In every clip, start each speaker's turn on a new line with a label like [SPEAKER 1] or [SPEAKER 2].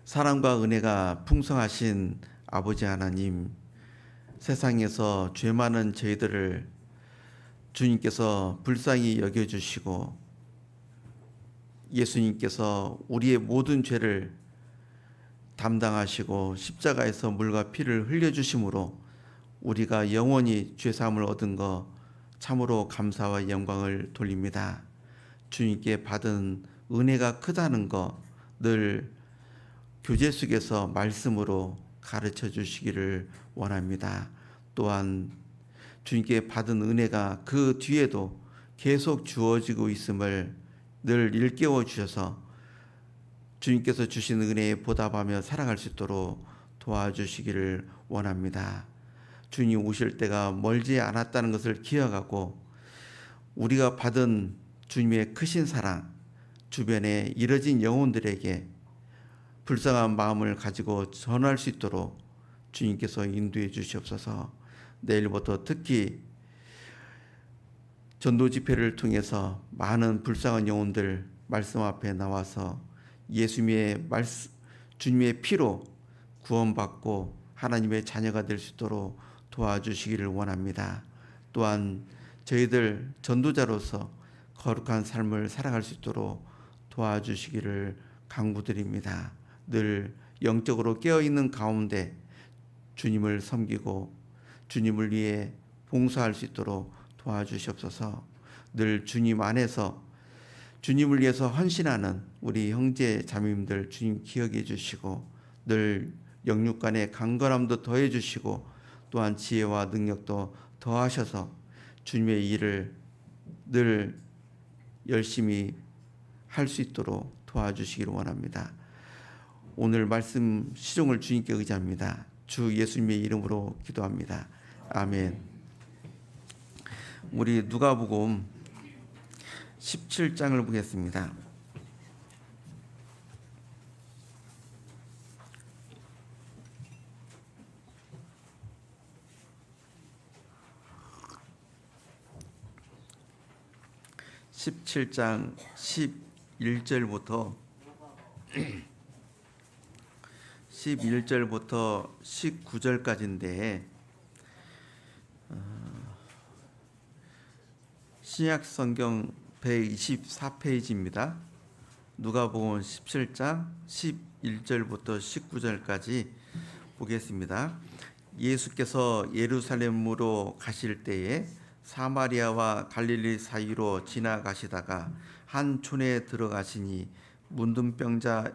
[SPEAKER 1] 사랑과 은혜가 풍성하신 아버지 하나님, 세상에서 죄 많은 저희들을 주님께서 불쌍히 여겨주시고 예수님께서 우리의 모든 죄를 담당하시고 십자가에서 물과 피를 흘려주심으로 우리가 영원히 죄사함을 얻은 것 참으로 감사와 영광을 돌립니다. 주님께 받은 은혜가 크다는 것 늘 교제 속에서 말씀으로 가르쳐 주시기를 원합니다. 또한 주님께 받은 은혜가 그 뒤에도 계속 주어지고 있음을 늘 일깨워 주셔서 주님께서 주신 은혜에 보답하며 살아갈 수 있도록 도와주시기를 원합니다. 주님 오실 때가 멀지 않았다는 것을 기억하고 우리가 받은 주님의 크신 사랑, 주변에 이뤄진 영혼들에게 불쌍한 마음을 가지고 전할 수 있도록 주님께서 인도해 주시옵소서. 내일부터 특히 전도 집회를 통해서 많은 불쌍한 영혼들 말씀 앞에 나와서 예수님의 주님의 피로 구원받고 하나님의 자녀가 될 수 있도록 도와주시기를 원합니다. 또한 저희들 전도자로서 거룩한 삶을 살아갈 수 있도록 도와주시기를 간구드립니다. 늘 영적으로 깨어있는 가운데 주님을 섬기고 주님을 위해 봉사할 수 있도록 도와주시옵소서. 늘 주님 안에서 주님을 위해서 헌신하는 우리 형제 자매님들 주님 기억해 주시고 늘 영육 간의 강건함도 더해 주시고 또한 지혜와 능력도 더하셔서 주님의 일을 늘 열심히 할 수 있도록 도와주시기를 원합니다. 오늘 말씀 시종을 주님께 의지합니다. 주 예수님의 이름으로 기도합니다. 아멘. 우리 누가복음 17장을 보겠습니다. (17장) 11절부터 19절까지인데 신약 성경 124페이지입니다. 누가복음 17장 11절부터 19절까지 보겠습니다. 예수께서 예루살렘으로 가실 때에 사마리아와 갈릴리 사이로 지나가시다가 한 촌에 들어가시니 문둥병자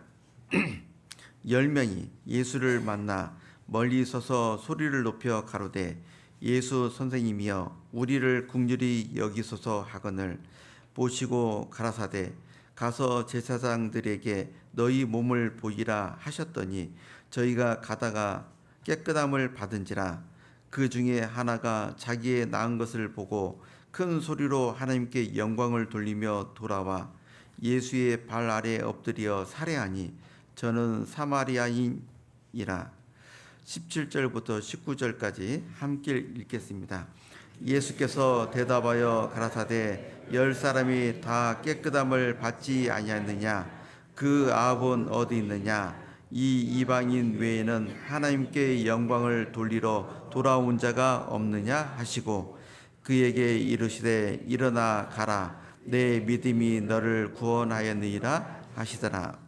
[SPEAKER 1] 10명이 예수를 만나 멀리 서서 소리를 높여 가로되 예수 선생님이여 우리를 긍휼히 여기소서 하거늘 보시고 가라사대 가서 제사장들에게 너희 몸을 보이라 하셨더니 저희가 가다가 깨끗함을 받은지라. 그 중에 하나가 자기의 나은 것을 보고 큰 소리로 하나님께 영광을 돌리며 돌아와 예수의 발 아래 엎드려 살해하니 저는 사마리아인이라. 17절부터 19절까지 함께 읽겠습니다. 예수께서 대답하여 가라사대 10사람이 다 깨끗함을 받지 아니하느냐? 그 아합은 어디 있느냐? 이 이방인 외에는 하나님께 영광을 돌리러 돌아온 자가 없느냐 하시고 그에게 이르시되 일어나 가라 내 믿음이 너를 구원하였느니라 하시더라.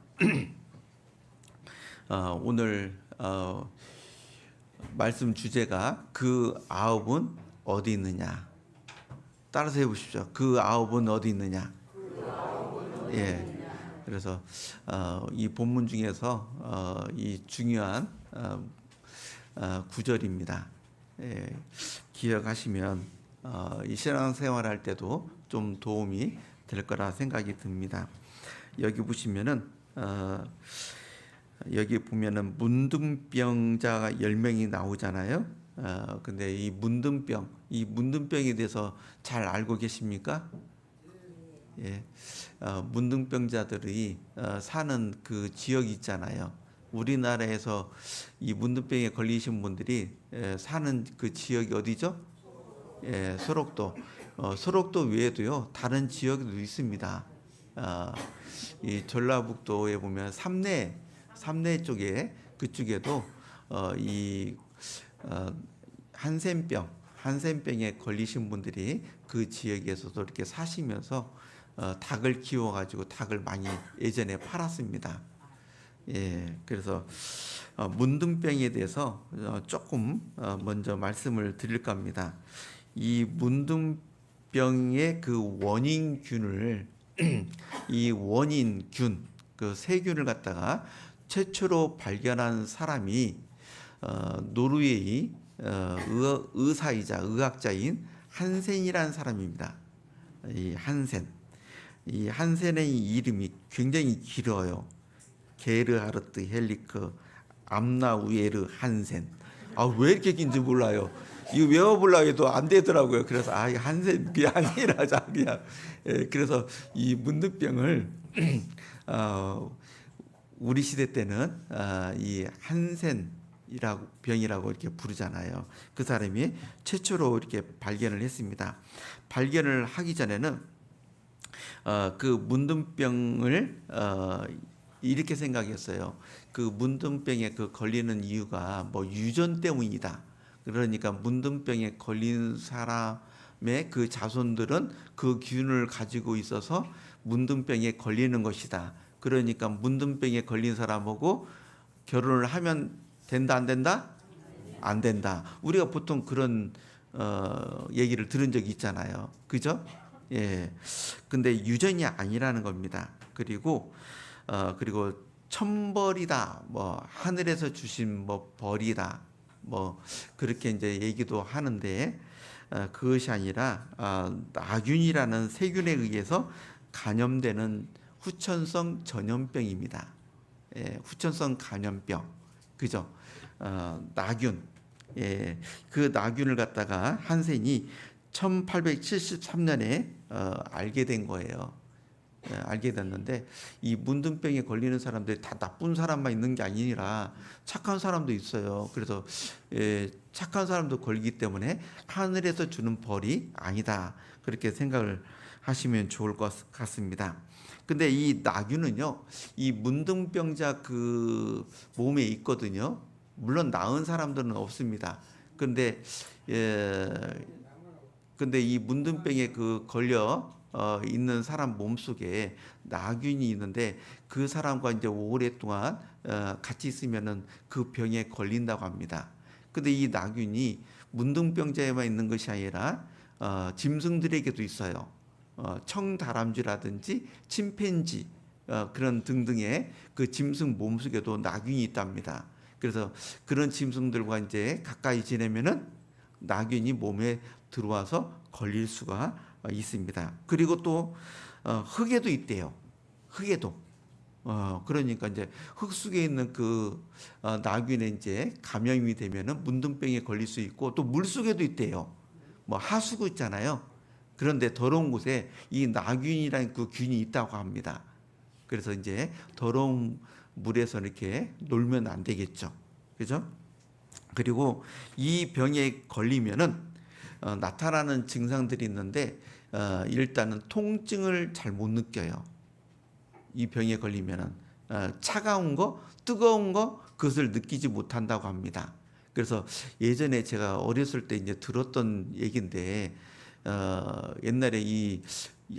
[SPEAKER 1] 오늘 말씀 주제가 그 아합은 어디 있느냐. 따라서 해보십시오. 그 아합은 어디 있느냐. 예. 그래서 이 본문 중에서 이 중요한 구절입니다. 예. 기억하시면 이 신앙생활 할 때도 좀 도움이 될 거라 생각이 듭니다. 여기 보시면은 여기 보면은 문둥병자가 10명이 나오잖아요. 근데 이 문둥병에 대해서 잘 알고 계십니까? 예. 문둥병자들이 사는 그 지역이 있잖아요. 우리나라에서 이 문둥병에 걸리신 분들이 사는 그 지역이 어디죠? 예, 소록도. 소록도 외에도요 다른 지역도 있습니다. 이 전라북도에 보면 삼내 삼내 쪽에 그쪽에도 이 한센병에 걸리신 분들이 그 지역에서도 이렇게 사시면서 닭을 키워가지고 닭을 많이 예전에 팔았습니다. 예, 그래서 문둥병에 대해서 조금 먼저 말씀을 드릴까 합니다. 이 문둥병의 그 원인균을 이 원인균 그 세균을 갖다가 최초로 발견한 사람이 노르웨이 의사이자 의학자인 한센이라는 사람입니다. 이 한센의 이름이 굉장히 길어요. 게르하르트 헬리크 암나우에르 한센. 왜 이렇게 긴지 몰라요. 이거 외워보려고 해도 안 되더라고요. 그래서 한센 그게 아니라 그냥. 그래서 이 문둥병을 우리 시대 때는 이 한센이라고 병이라고 이렇게 부르잖아요. 그 사람이 최초로 이렇게 발견을 했습니다. 발견을 하기 전에는 그 문둥병을 이렇게 생각했어요. 그 문둥병에 그 걸리는 이유가 뭐 유전 때문이다. 그러니까 문둥병에 걸린 사람의 그 자손들은 그 균을 가지고 있어서 문둥병에 걸리는 것이다. 그러니까 문둥병에 걸린 사람하고 결혼을 하면 된다, 안 된다? 안 된다. 우리가 보통 그런 얘기를 들은 적이 있잖아요. 그죠? 예. 근데 유전이 아니라는 겁니다. 그리고 천벌이다. 뭐 하늘에서 주신 뭐 벌이다. 뭐 그렇게 이제 얘기도 하는데 그것이 아니라 나균이라는 세균에 의해서 감염되는 후천성 전염병입니다. 예, 후천성 감염병. 그죠? 나균. 예, 그 나균을 갖다가 한센이 1873년에 알게 된 거예요. 알게 됐는데 이 문둥병에 걸리는 사람들이 다 나쁜 사람만 있는 게 아니라 착한 사람도 있어요. 그래서 착한 사람도 걸리기 때문에 하늘에서 주는 벌이 아니다. 그렇게 생각을 하시면 좋을 것 같습니다. 근데 이 나균은요, 이 문둥병자 그 몸에 있거든요. 물론 나은 사람들은 없습니다. 근데 이 문둥병에 그 걸려 있는 사람 몸속에 나균이 있는데 그 사람과 이제 오랫동안 같이 있으면은 그 병에 걸린다고 합니다. 근데 이 나균이 문둥병자에만 있는 것이 아니라 짐승들에게도 있어요. 청다람쥐라든지 침팬지 그런 등등의 그 짐승 몸속에도 나균이 있답니다. 그래서 그런 짐승들과 이제 가까이 지내면은 나균이 몸에 들어와서 걸릴 수가 있습니다. 그리고 또 흙에도 있대요. 흙에도. 그러니까 이제 흙 속에 있는 그 나균에 이제 감염이 되면은 문둥병에 걸릴 수 있고 또 물 속에도 있대요. 뭐 하수구 있잖아요. 그런데 더러운 곳에 이 나균이라는 그 균이 있다고 합니다. 그래서 이제 더러운 물에서 이렇게 놀면 안 되겠죠. 그죠? 그리고 이 병에 걸리면은 나타나는 증상들이 있는데 일단은 통증을 잘 못 느껴요. 이 병에 걸리면은 차가운 거, 뜨거운 거 그것을 느끼지 못한다고 합니다. 그래서 예전에 제가 어렸을 때 이제 들었던 얘기인데 옛날에 이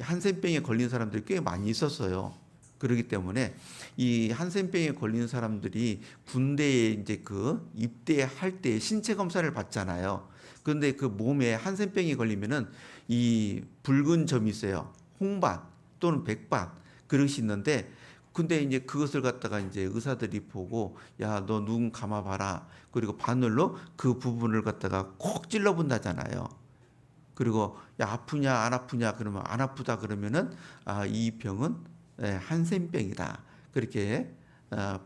[SPEAKER 1] 한센병에 걸린 사람들이 꽤 많이 있었어요. 그렇기 때문에 이 한센병에 걸린 사람들이 군대에 이제 그 입대할 때 신체 검사를 받잖아요. 그런데 그 몸에 한센병이 걸리면은 이 붉은 점이 있어요. 홍반 또는 백반 그릇이 있는데 근데 이제 그것을 갖다가 이제 의사들이 보고 야, 너 눈 감아봐라. 그리고 바늘로 그 부분을 갖다가 콕 찔러본다잖아요. 그리고 야, 아프냐 안 아프냐 그러면 안 아프다 그러면은 이 병은 한센병이다. 그렇게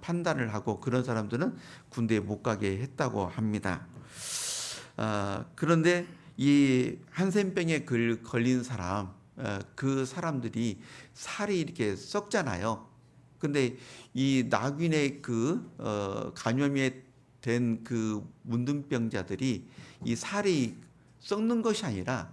[SPEAKER 1] 판단을 하고 그런 사람들은 군대에 못 가게 했다고 합니다. 그런데 이 한센병에 걸린 사람 그 사람들이 살이 이렇게 썩잖아요. 근데 이 나균의 그 감염이 된 그 문둥병자들이 이 살이 썩는 것이 아니라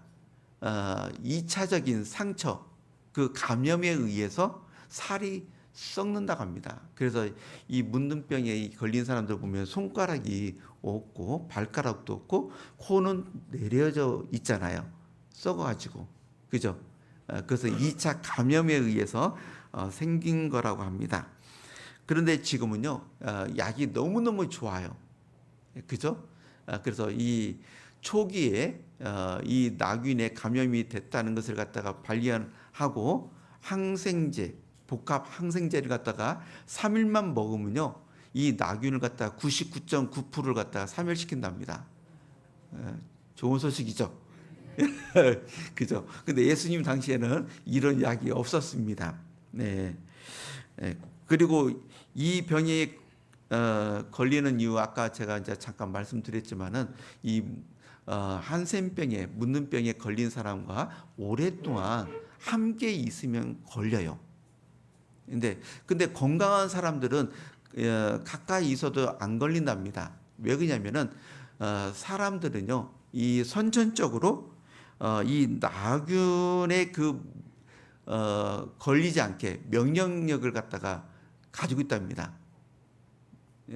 [SPEAKER 1] 2차적인 상처 그 감염에 의해서 살이 썩는다고 합니다. 그래서 이 문둥병에 걸린 사람들 보면 손가락이 없고 발가락도 없고 코는 내려져 있잖아요. 썩어가지고. 그죠? 그래서 2차 감염에 의해서 생긴 거라고 합니다. 그런데 지금은요, 약이 너무너무 좋아요. 그죠? 그래서 이 초기에 이 나균에 감염이 됐다는 것을 갖다가 발견하고 항생제, 복합 항생제를 갖다가 3일만 먹으면요, 이 나균을 갖다가 99.9%를 갖다가 사멸시킨답니다. 좋은 소식이죠. 그죠? 근데 예수님 당시에는 이런 약이 없었습니다. 네. 그리고 이 병에 걸리는 이유 아까 제가 이제 잠깐 말씀드렸지만은 이 한센병에 문둥병에 걸린 사람과 오랫동안 함께 있으면 걸려요. 근데 건강한 사람들은 가까이 있어도 안 걸린답니다. 왜 그러냐면은 사람들은요 이 선천적으로 이 나균에 걸리지 않게 면역력을 갖다가 가지고 있답니다.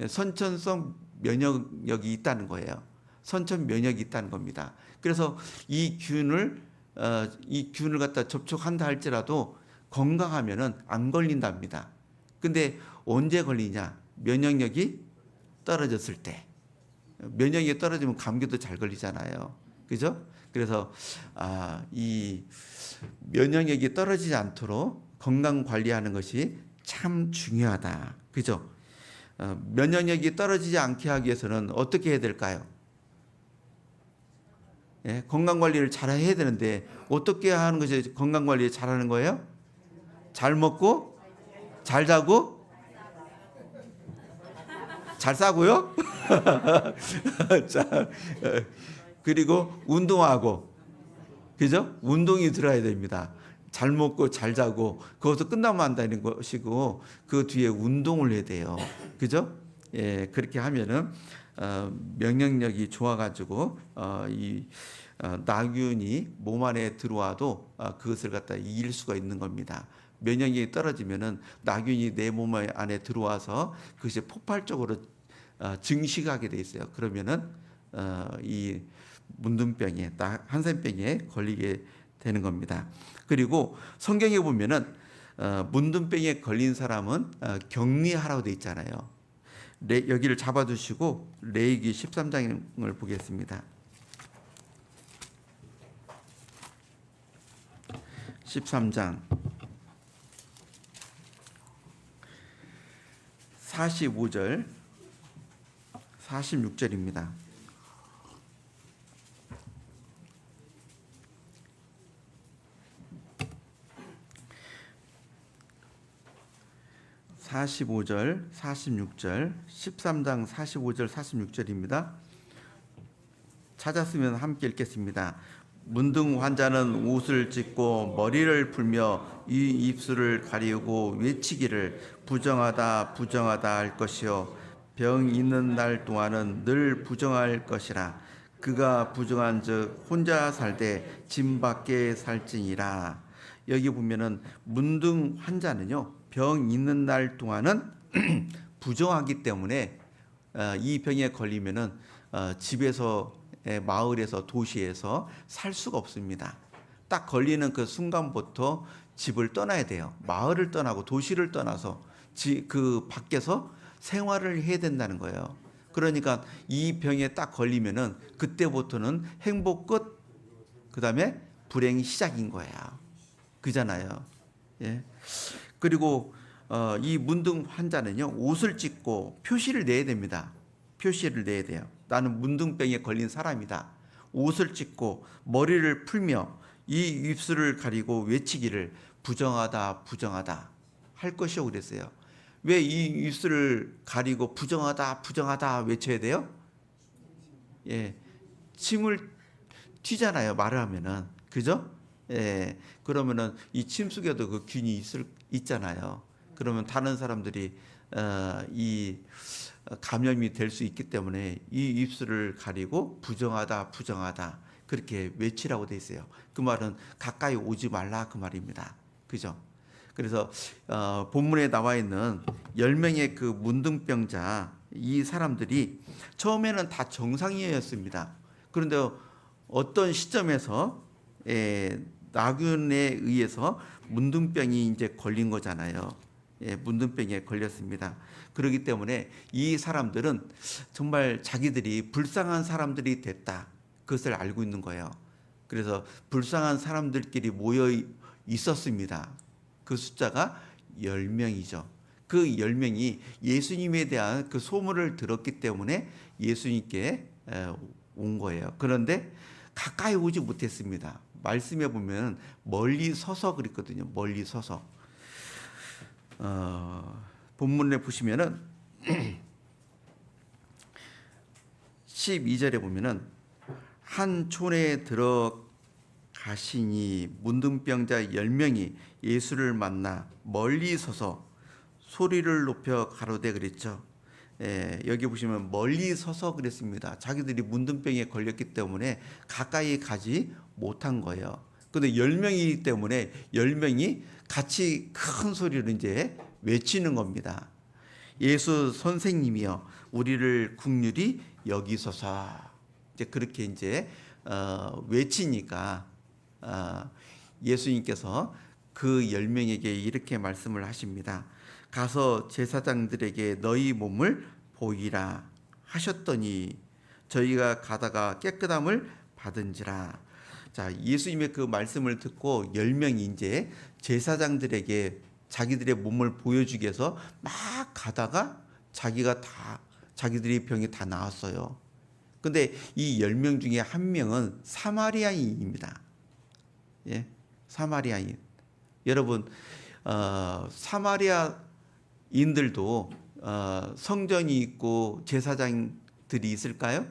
[SPEAKER 1] 선천성 면역력이 있다는 거예요. 선천 면역이 있다는 겁니다. 그래서 이 균을 갖다 접촉한다 할지라도 건강하면은 안 걸린답니다. 근데 언제 걸리냐? 면역력이 떨어졌을 때. 면역력이 떨어지면 감기도 잘 걸리잖아요. 그죠? 그래서 이 면역력이 떨어지지 않도록 건강 관리하는 것이 참 중요하다. 그죠? 면역력이 떨어지지 않게 하기 위해서는 어떻게 해야 될까요? 예, 건강 관리를 잘 해야 되는데 어떻게 하는 것이 건강 관리 잘하는 거예요? 잘 먹고, 잘 자고, 잘 싸고요. 자, 그리고 운동하고, 그죠? 운동이 들어야 됩니다. 잘 먹고 잘 자고 그것도 끝나면 한다는 것이고 그 뒤에 운동을 해야 돼요. 그죠? 예, 그렇게 하면은 면역력이 좋아가지고 이 나균이 몸 안에 들어와도 그것을 갖다 이길 수가 있는 겁니다. 면역력이 떨어지면은 나균이 내 몸 안에 들어와서 그것이 폭발적으로 증식하게 돼 있어요. 그러면은 이 문둥병에 한센병에 걸리게 되는 겁니다. 그리고 성경에 보면은 문둥병에 걸린 사람은 격리하라고 돼 있잖아요. 여기를 잡아두시고 레위기 13장을 보겠습니다. 13장 45절 46절입니다. 45절, 46절, 13장 45절, 46절입니다. 찾았으면 함께 읽겠습니다. 문둥 환자는 옷을 찢고 머리를 풀며 이 입술을 가리우고 외치기를 부정하다 부정하다 할 것이요 병 있는 날 동안은 늘 부정할 것이라. 그가 부정한즉 혼자 살되 진 밖에 살지니라. 여기 보면은 문둥 환자는요 병 있는 날 동안은 부정하기 때문에 이 병에 걸리면은 집에서 마을에서 도시에서 살 수가 없습니다. 딱 걸리는 그 순간부터 집을 떠나야 돼요. 마을을 떠나고 도시를 떠나서 그 밖에서 생활을 해야 된다는 거예요. 그러니까 이 병에 딱 걸리면은 그때부터는 행복 끝, 그다음에 불행이 시작인 거예요. 그잖아요. 예. 그리고 이 문둥 환자는요 옷을 찢고 표시를 내야 됩니다. 표시를 내야 돼요. 나는 문둥병에 걸린 사람이다. 옷을 찢고 머리를 풀며 이 입술을 가리고 외치기를 부정하다 부정하다 할 것이요 그랬어요. 왜 이 입술을 가리고 부정하다 부정하다 외쳐야 돼요? 예, 침을 튀잖아요 말을 하면은. 그죠? 예, 그러면은 이 침 속에도 그 균이 있잖아요. 그러면 다른 사람들이 이 감염이 될 수 있기 때문에 이 입술을 가리고 부정하다 부정하다 그렇게 외치라고 돼 있어요. 그 말은 가까이 오지 말라 그 말입니다. 그죠? 그래서 본문에 나와 있는 10명의 그 문둥병자 이 사람들이 처음에는 다 정상이었습니다. 그런데 어떤 시점에서 나균에 의해서 문둥병이 이제 걸린 거잖아요. 문둥병에 걸렸습니다. 그렇기 때문에 이 사람들은 정말 자기들이 불쌍한 사람들이 됐다. 그것을 알고 있는 거예요. 그래서 불쌍한 사람들끼리 모여 있었습니다. 그 숫자가 10명이죠. 그 10명이 예수님에 대한 그 소문을 들었기 때문에 예수님께 온 거예요. 그런데 가까이 오지 못했습니다. 말씀해 보면 멀리 서서 그랬거든요. 멀리 서서. 본문에 보시면은 12절에 보면은 한 촌에 들어가시니 문둥병자 10명이 예수를 만나 멀리 서서 소리를 높여 가로되 그랬죠. 여기 보시면 멀리 서서 그랬습니다. 자기들이 문둥병에 걸렸기 때문에 가까이 가지 못한 거예요. 그런데 10명이기 때문에 10명이 같이 큰 소리로 이제 외치는 겁니다. 예수 선생님이여 우리를 긍휼히 여기소서. 이제 그렇게 이제 외치니까 예수님께서 그 10명에게 이렇게 말씀을 하십니다. 가서 제사장들에게 너희 몸을 보이라 하셨더니 저희가 가다가 깨끗함을 받은지라. 자, 예수님의 그 말씀을 듣고 10명이 이제 제사장들에게 자기들의 몸을 보여주기 위해서 막 가다가 자기들이 병이 다 나았어요. 근데 이 10명 중에 한 명은 사마리아인입니다. 예, 사마리아인. 여러분, 사마리아인들도 성전이 있고 제사장들이 있을까요?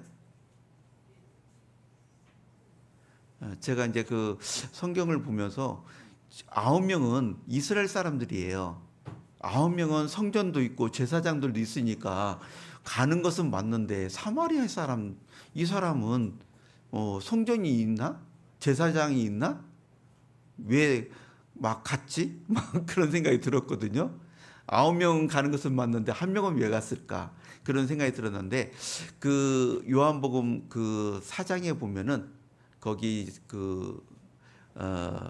[SPEAKER 1] 제가 이제 그 성경을 보면서 9명은 이스라엘 사람들이에요. 9명은 성전도 있고 제사장들도 있으니까 가는 것은 맞는데 사마리아 사람, 이 사람은 성전이 있나? 제사장이 있나? 왜 막 갔지? 막 그런 생각이 들었거든요. 9명 가는 것은 맞는데 한 명은 왜 갔을까? 그런 생각이 들었는데 그 요한복음 그 4장에 보면은 거기 그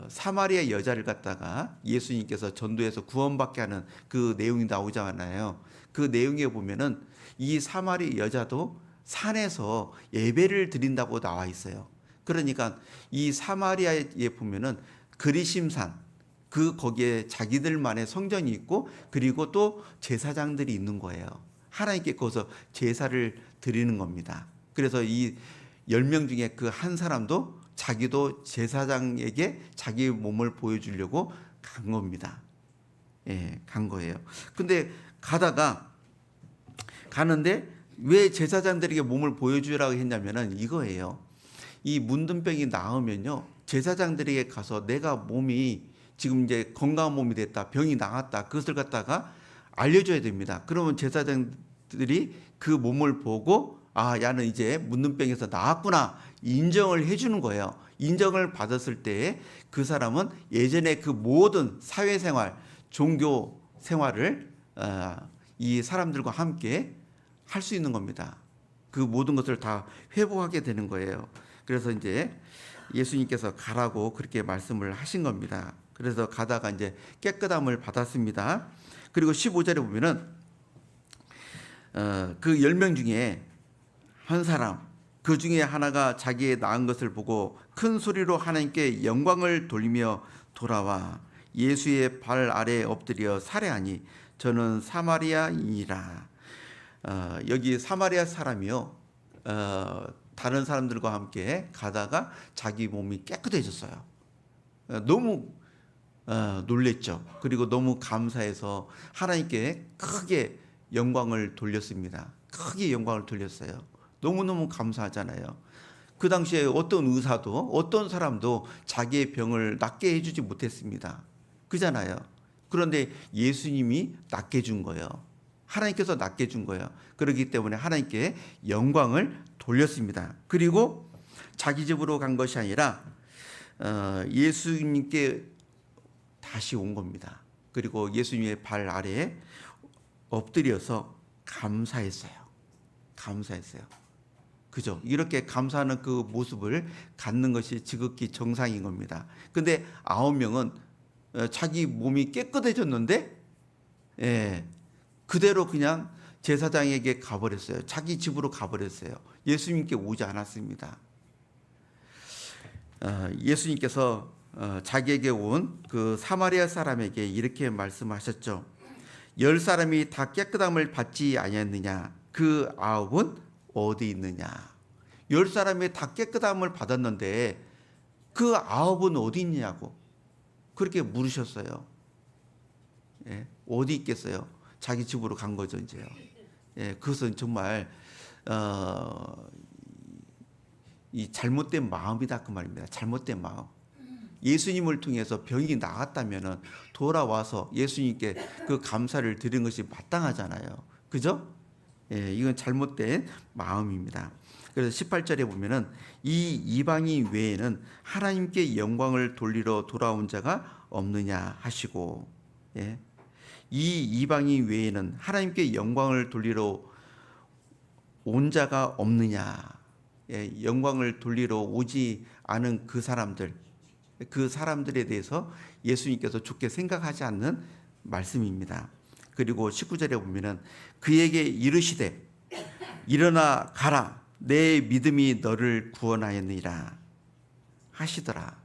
[SPEAKER 1] 사마리아 여자를 갖다가 예수님께서 전도해서 구원받게 하는 그 내용이 나오잖아요. 그 내용에 보면은 이 사마리아 여자도 산에서 예배를 드린다고 나와 있어요. 그러니까 이 사마리아에 보면은 그리심산 거기에 자기들만의 성전이 있고 그리고 또 제사장들이 있는 거예요. 하나님께 거기서 제사를 드리는 겁니다. 그래서 이 10명 중에 그 한 사람도 자기도 제사장에게 자기 몸을 보여주려고 간 겁니다. 간 거예요. 근데 가는데 왜 제사장들에게 몸을 보여주라고 했냐면은 이거예요. 이 문둥병이 나으면요, 제사장들에게 가서 내가 몸이 지금 이제 건강한 몸이 됐다, 병이 나았다, 그것을 갖다가 알려줘야 됩니다. 그러면 제사장들이 그 몸을 보고 야는 이제 문둥병에서 나았구나 인정을 해주는 거예요. 인정을 받았을 때 그 사람은 예전에 그 모든 사회생활, 종교 생활을 이 사람들과 함께 할 수 있는 겁니다. 그 모든 것을 다 회복하게 되는 거예요. 그래서 이제 예수님께서 가라고 그렇게 말씀을 하신 겁니다. 그래서 가다가 이제 깨끗함을 받았습니다. 그리고 15절에 보면은 그 10명 중에 한 사람, 그 중에 하나가 자기의 나은 것을 보고 큰 소리로 하나님께 영광을 돌리며 돌아와 예수의 발 아래에 엎드려 살해하니 저는 사마리아인이라. 여기 사마리아 사람이요, 다른 사람들과 함께 가다가 자기 몸이 깨끗해졌어요. 너무 놀랬죠. 그리고 너무 감사해서 하나님께 크게 영광을 돌렸습니다. 크게 영광을 돌렸어요. 너무너무 감사하잖아요. 그 당시에 어떤 의사도 어떤 사람도 자기의 병을 낫게 해주지 못했습니다. 그잖아요. 그런데 예수님이 낫게 해준 거예요. 하나님께서 낫게 해준 거예요. 그렇기 때문에 하나님께 영광을 돌렸습니다. 그리고 자기 집으로 간 것이 아니라 예수님께 다시 온 겁니다. 그리고 예수님의 발 아래에 엎드려서 감사했어요. 감사했어요. 그죠? 이렇게 감사하는 그 모습을 갖는 것이 지극히 정상인 겁니다. 근데 9명은 자기 몸이 깨끗해졌는데, 예, 그대로 그냥 제사장에게 가버렸어요. 자기 집으로 가버렸어요. 예수님께 오지 않았습니다. 예수님께서 자기에게 온 그 사마리아 사람에게 이렇게 말씀하셨죠. 10사람이 다 깨끗함을 받지 아니했느냐? 그 9은 어디 있느냐? 10사람이 다 깨끗함을 받았는데 그 9은 어디 있냐고 그렇게 물으셨어요. 예, 어디 있겠어요? 자기 집으로 간 거죠, 이제요. 예, 그것은 정말 이 잘못된 마음이다 그 말입니다. 잘못된 마음. 예수님을 통해서 병이 나았다면은 돌아와서 예수님께 그 감사를 드린 것이 마땅하잖아요. 그죠? 예, 이건 잘못된 마음입니다. 그래서 18절에 보면은 이 이방인 외에는 하나님께 영광을 돌리러 돌아온 자가 없느냐 하시고, 예, 이 이방인 외에는 하나님께 영광을 돌리러 온 자가 없느냐, 예, 영광을 돌리러 오지 않은 그 사람들에 대해서 예수님께서 좋게 생각하지 않는 말씀입니다. 그리고 19절에 보면은 그에게 이르시되 일어나 가라 내 믿음이 너를 구원하였느니라 하시더라.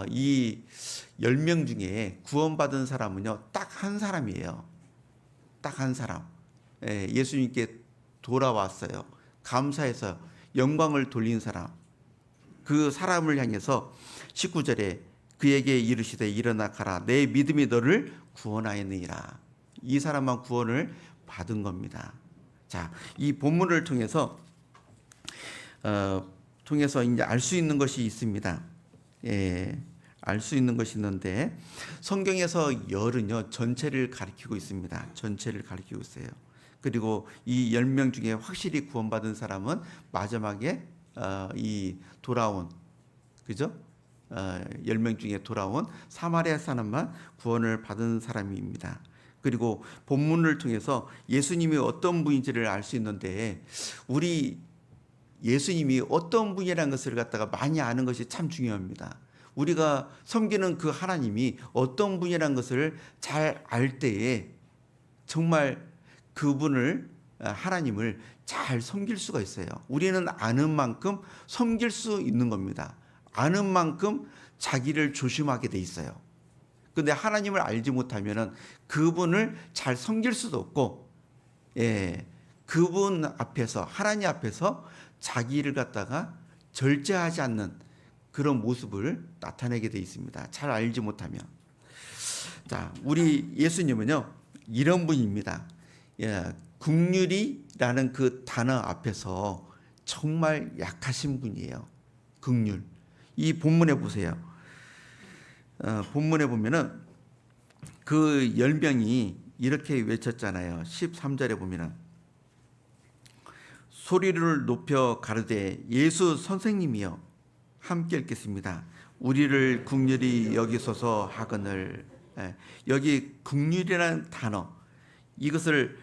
[SPEAKER 1] 이 10명 중에 구원받은 사람은요 딱 한 사람이에요. 딱 한 사람. 예, 예수님께 돌아왔어요. 감사해서 영광을 돌린 사람. 그 사람을 향해서 19절에 그에게 이르시되 일어나 가라 내 믿음이 너를 구원하였느니라. 이 사람만 구원을 받은 겁니다. 자, 이 본문을 통해서 이제 알 수 있는 것이 있습니다. 예, 알 수 있는 것이 있는데 성경에서 열은요 전체를 가리키고 있습니다. 전체를 가리키고 있어요. 그리고 이 10명 중에 확실히 구원받은 사람은 마지막에 이 돌아온, 그죠? 10명 중에 돌아온 사마리아 사람만 구원을 받은 사람입니다. 그리고 본문을 통해서 예수님이 어떤 분인지를 알 수 있는데 우리 예수님이 어떤 분이라는 것을 갖다가 많이 아는 것이 참 중요합니다. 우리가 섬기는 그 하나님이 어떤 분이라는 것을 잘 알 때에 정말 그분을 하나님을 잘 섬길 수가 있어요. 우리는 아는 만큼 섬길 수 있는 겁니다. 아는 만큼 자기를 조심하게 돼 있어요. 근데 하나님을 알지 못하면은 그분을 잘 섬길 수도 없고, 예, 그분 앞에서 하나님 앞에서 자기를 갖다가 절제하지 않는 그런 모습을 나타내게 돼 있습니다. 잘 알지 못하면. 자, 우리 예수님은요 이런 분입니다. 예, 긍휼이라는 그 단어 앞에서 정말 약하신 분이에요. 긍휼. 이 본문에 보세요. 본문에 보면은 그 10명이 이렇게 외쳤잖아요. 13절에 보면은 소리를 높여 가르되 예수 선생님이여 함께 읽겠습니다. 우리를 긍휼히 여기소서 하거늘. 여기 긍휼이라는 단어, 이것을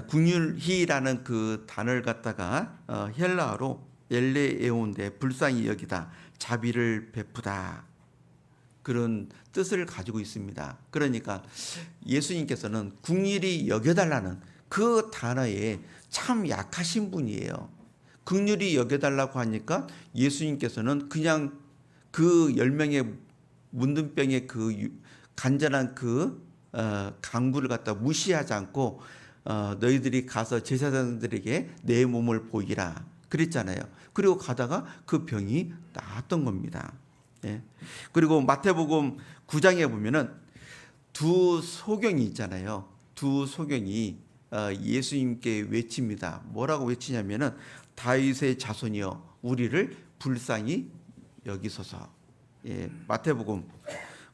[SPEAKER 1] 긍휼히라는 그 단어를 갖다가 헬라어로 엘레에온데 불쌍히 여기다, 자비를 베푸다, 그런 뜻을 가지고 있습니다. 그러니까 예수님께서는 긍휼히 여겨달라는 그 단어에 참 약하신 분이에요. 긍휼히 여겨달라고 하니까 예수님께서는 그냥 그 10명의 문둥병의 그 간절한 그 강구를 갖다 무시하지 않고 너희들이 가서 제사장들에게 내 몸을 보이라 그랬잖아요. 그리고 가다가 그 병이 나았던 겁니다. 예. 그리고 마태복음 9장에 보면은 두 소경이 있잖아요. 두 소경이 예수님께 외칩니다. 뭐라고 외치냐면은 다윗의 자손이여 우리를 불쌍히 여기소서. 예, 마태복음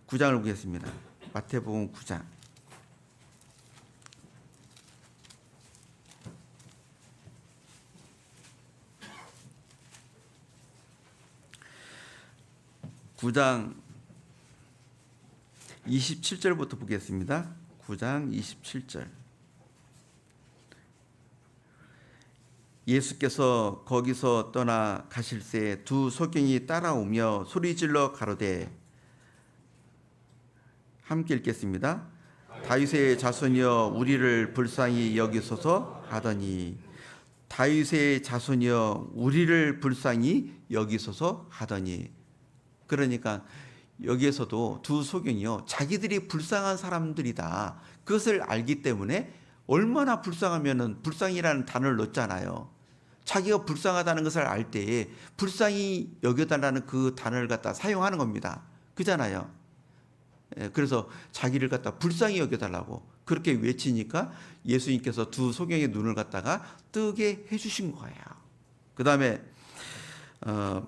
[SPEAKER 1] 9장을 보겠습니다. 마태복음 9장. 27절부터 보겠습니다. 9장 27절. 예수께서 거기서 떠나 가실새 두 소경이 따라오며 소리질러 가로되, 함께 읽겠습니다. 다윗의 자손이여 우리를 불쌍히 여기소서 하더니, 다윗의 자손이여 우리를 불쌍히 여기소서 하더니. 그러니까 여기에서도 두 소경이요, 자기들이 불쌍한 사람들이다, 그것을 알기 때문에 얼마나 불쌍하면은 불쌍이라는 단어를 넣었잖아요. 자기가 불쌍하다는 것을 알 때에 불쌍히 여겨달라는 그 단어를 갖다 사용하는 겁니다. 그잖아요. 그래서 자기를 갖다 불쌍히 여겨달라고 그렇게 외치니까 예수님께서 두 소경의 눈을 갖다가 뜨게 해주신 거예요. 그 다음에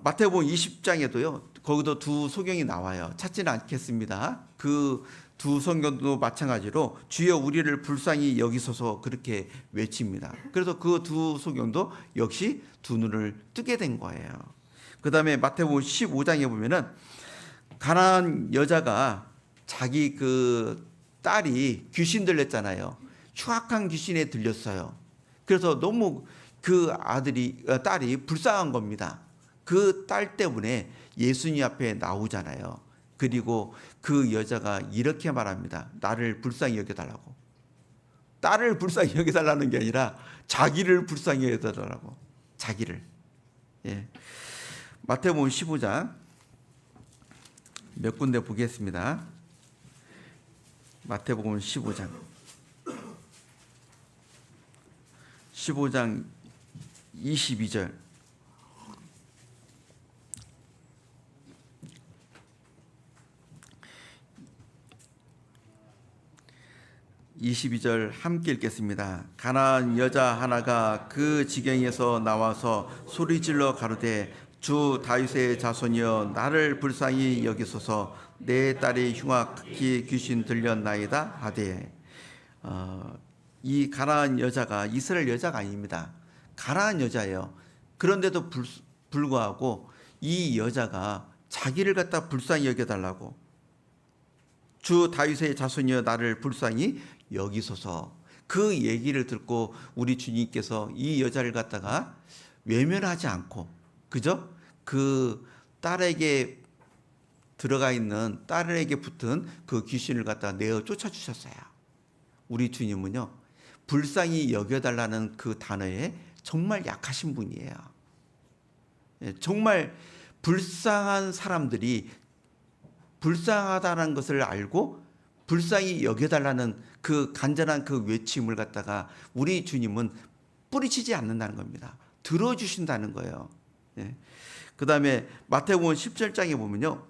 [SPEAKER 1] 마태복음 20장에도요, 거기도 두 소경이 나와요. 찾지는 않겠습니다. 그 두 소경도 마찬가지로 주여 우리를 불쌍히 여기소서 그렇게 외칩니다. 그래서 그 두 소경도 역시 두 눈을 뜨게 된 거예요. 그 다음에 마태복음 15장에 보면은 가난한 여자가 자기 그 딸이 귀신 들렸잖아요. 흉악한 귀신에 들렸어요. 그래서 너무 그 딸이 불쌍한 겁니다. 그 딸 때문에 예수님 앞에 나오잖아요. 그리고 그 여자가 이렇게 말합니다. 나를 불쌍히 여겨달라고. 딸을 불쌍히 여겨달라는 게 아니라 자기를 불쌍히 여겨달라고. 자기를. 예. 마태복음 15장 몇 군데 보겠습니다. 마태복음 15장 22절. 22절 함께 읽겠습니다. 가난한 여자 하나가 그 지경에서 나와서 소리질러 가로되, 주 다윗의 자손이여 나를 불쌍히 여기소서, 내 딸이 흉악히 귀신 들렸나이다 하되. 이 가난한 여자가 이스라엘 여자가 아닙니다. 가난한 여자예요. 그런데도 불구하고 이 여자가 자기를 갖다 불쌍히 여겨달라고, 주 다윗의 자손이여 나를 불쌍히 여기소서, 그 얘기를 듣고 우리 주님께서 이 여자를 갖다가 외면하지 않고, 그죠? 그 딸에게 들어가 있는, 딸에게 붙은 그 귀신을 갖다가 내어 쫓아주셨어요. 우리 주님은요, 불쌍히 여겨달라는 그 단어에 정말 약하신 분이에요. 정말 불쌍한 사람들이 불쌍하다는 것을 알고 불쌍히 여겨달라는 그 간절한 그 외침을 갖다가 우리 주님은 뿌리치지 않는다는 겁니다. 들어주신다는 거예요. 그 다음에 마태복음 17장에 보면요,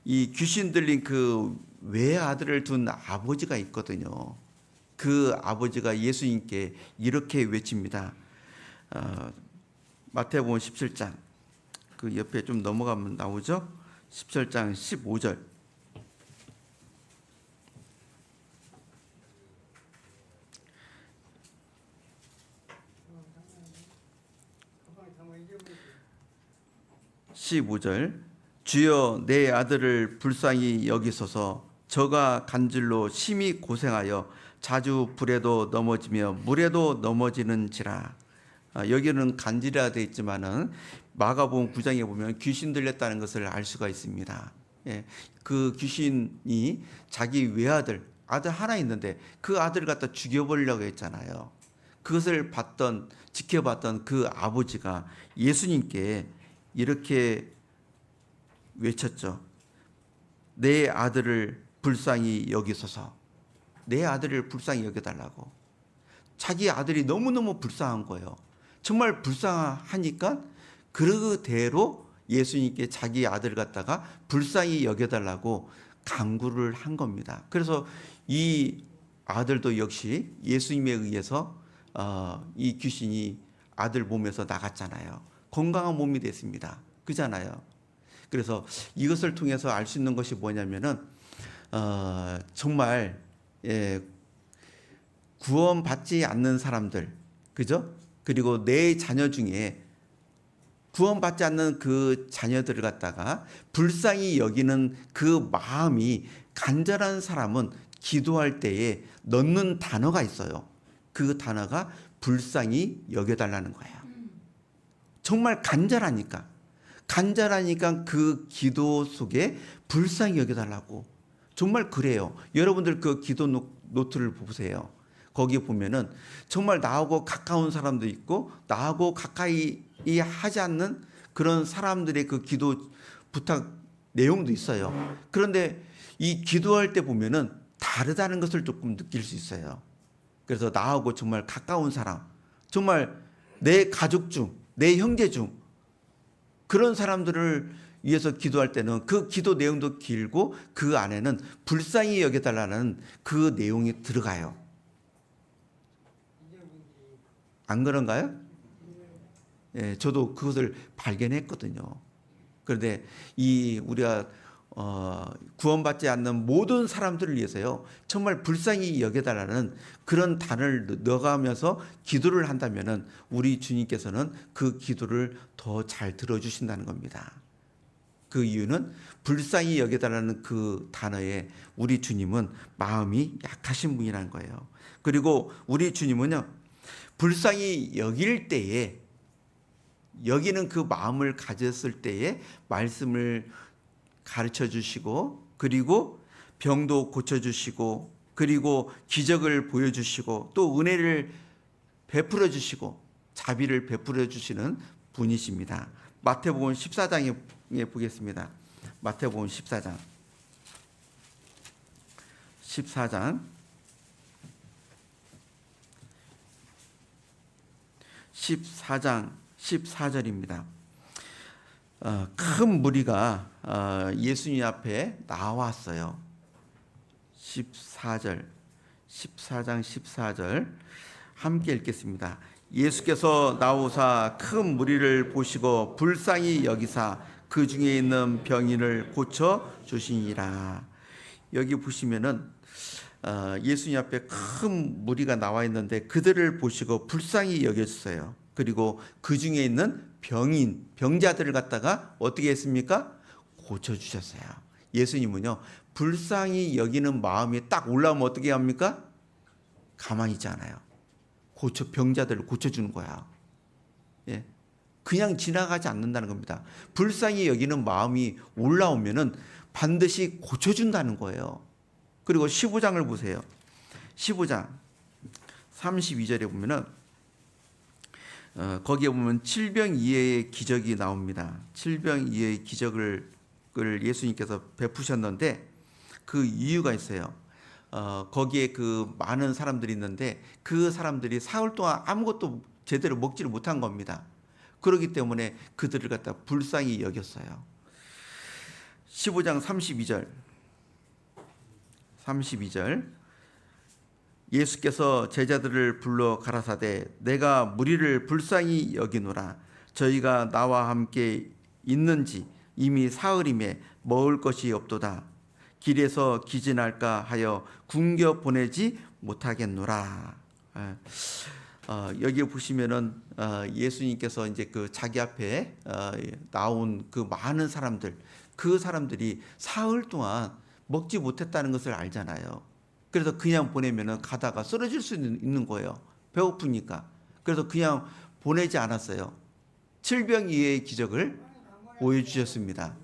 [SPEAKER 1] 이 귀신 들린 그 외아들을 둔 아버지가 있거든요. 그 아버지가 예수님께 이렇게 외칩니다. 마태복음 17장 그 옆에 좀 넘어가면 나오죠. 17장 15절. 주여 내 아들을 불쌍히 여기소서, 저가 간질로 심히 고생하여 자주 불에도 넘어지며 물에도 넘어지는지라. 여기는 간질이라 되어 있지만은 마가복음 9장에 보면 귀신 들렸다는 것을 알 수가 있습니다. 그 귀신이 자기 외아들, 아들 하나 있는데 그 아들을 갖다 죽여버리려고 했잖아요. 그것을 지켜봤던 그 아버지가 예수님께 이렇게 외쳤죠. 내 아들을 불쌍히 여기소서. 내 아들을 불쌍히 여겨달라고. 자기 아들이 너무너무 불쌍한 거예요. 정말 불쌍하니까 그대로 예수님께 자기 아들을 갖다가 불쌍히 여겨달라고 간구를 한 겁니다. 그래서 이 아들도 역시 예수님에 의해서 이 귀신이 아들 몸에서 나갔잖아요. 건강한 몸이 됐습니다. 그잖아요. 그래서 이것을 통해서 알 수 있는 것이 뭐냐면은 정말 구원받지 않는 사람들, 그죠? 그리고 내 자녀 중에 구원받지 않는 그 자녀들을 갖다가 불쌍히 여기는 그 마음이 간절한 사람은 기도할 때에 넣는 단어가 있어요. 그 단어가 불쌍히 여겨달라는 거예요. 정말 간절하니까 그 기도 속에 불쌍히 여겨달라고. 정말 그래요. 여러분들 그 기도 노트를 보세요. 거기 보면은 정말 나하고 가까운 사람도 있고 나하고 가까이 하지 않는 그런 사람들의 그 기도 부탁 내용도 있어요. 그런데 이 기도할 때 보면은 다르다는 것을 조금 느낄 수 있어요. 그래서 나하고 정말 가까운 사람, 정말 내 가족 중, 내 형제 중 그런 사람들을 위해서 기도할 때는 그 기도 내용도 길고 그 안에는 불쌍히 여겨달라는 그 내용이 들어가요. 안 그런가요? 예, 저도 그것을 발견했거든요. 그런데 이 우리가 구원받지 않는 모든 사람들을 위해서요, 정말 불쌍히 여겨달라는 그런 단어를 넣어가면서 기도를 한다면은 우리 주님께서는 그 기도를 더 잘 들어주신다는 겁니다. 그 이유는 불쌍히 여겨달라는 그 단어에 우리 주님은 마음이 약하신 분이라는 거예요. 그리고 우리 주님은요, 불쌍히 여길 때에, 여기는 그 마음을 가졌을 때에 말씀을 가르쳐 주시고, 그리고 병도 고쳐 주시고, 그리고 기적을 보여 주시고, 또 은혜를 베풀어 주시고 자비를 베풀어 주시는 분이십니다. 마태복음 14장에 보겠습니다. 마태복음 14장 14절입니다. 큰 무리가 예수님 앞에 나왔어요. 14장 14절 함께 읽겠습니다. 예수께서 나오사 큰 무리를 보시고 불쌍히 여기사 그 중에 있는 병인을 고쳐 주시니라. 여기 보시면은 예수님 앞에 큰 무리가 나와 있는데 그들을 보시고 불쌍히 여겼어요. 그리고 그 중에 있는 병자들을 갖다가 어떻게 했습니까? 고쳐 주셨어요. 예수님은요, 불쌍히 여기는 마음이 딱 올라오면 어떻게 합니까? 가만히 있지 않아요. 병자들을 고쳐주는 거야. 예. 그냥 지나가지 않는다는 겁니다. 불쌍히 여기는 마음이 올라오면은 반드시 고쳐준다는 거예요. 그리고 15장을 보세요. 15장 32절에 보면은 거기에 보면 칠병이해의 기적이 나옵니다. 칠병이해의 기적을 예수님께서 베푸셨는데 그 이유가 있어요. 거기에 그 많은 사람들이 있는데 그 사람들이 사흘 동안 아무것도 제대로 먹지를 못한 겁니다. 그렇기 때문에 그들을 갖다 불쌍히 여겼어요. 15장 32절 예수께서 제자들을 불러 가라사대 내가 무리를 불쌍히 여기노라. 저희가 나와 함께 있는지 이미 사흘임에 먹을 것이 없도다. 길에서 기진할까 하여 굶겨 보내지 못하겠노라. 여기 보시면은 예수님께서 이제 그 자기 앞에 나온 그 많은 사람들, 그 사람들이 사흘 동안 먹지 못했다는 것을 알잖아요. 그래서 그냥 보내면은 가다가 쓰러질 수 있는 거예요. 배고프니까. 그래서 그냥 보내지 않았어요. 칠병이해의 기적을 보여주셨습니다.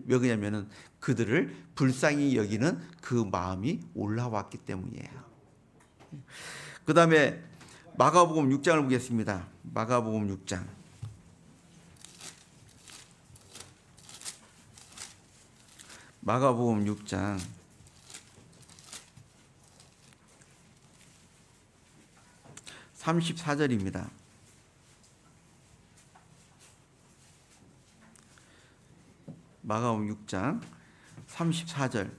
[SPEAKER 1] 왜 그러냐면은 그들을 불쌍히 여기는 그 마음이 올라왔기 때문이에요. 그 다음에 마가복음 6장을 보겠습니다. 마가복음 6장. 마가복음 6장 34절입니다. 마가복음 6장 34절.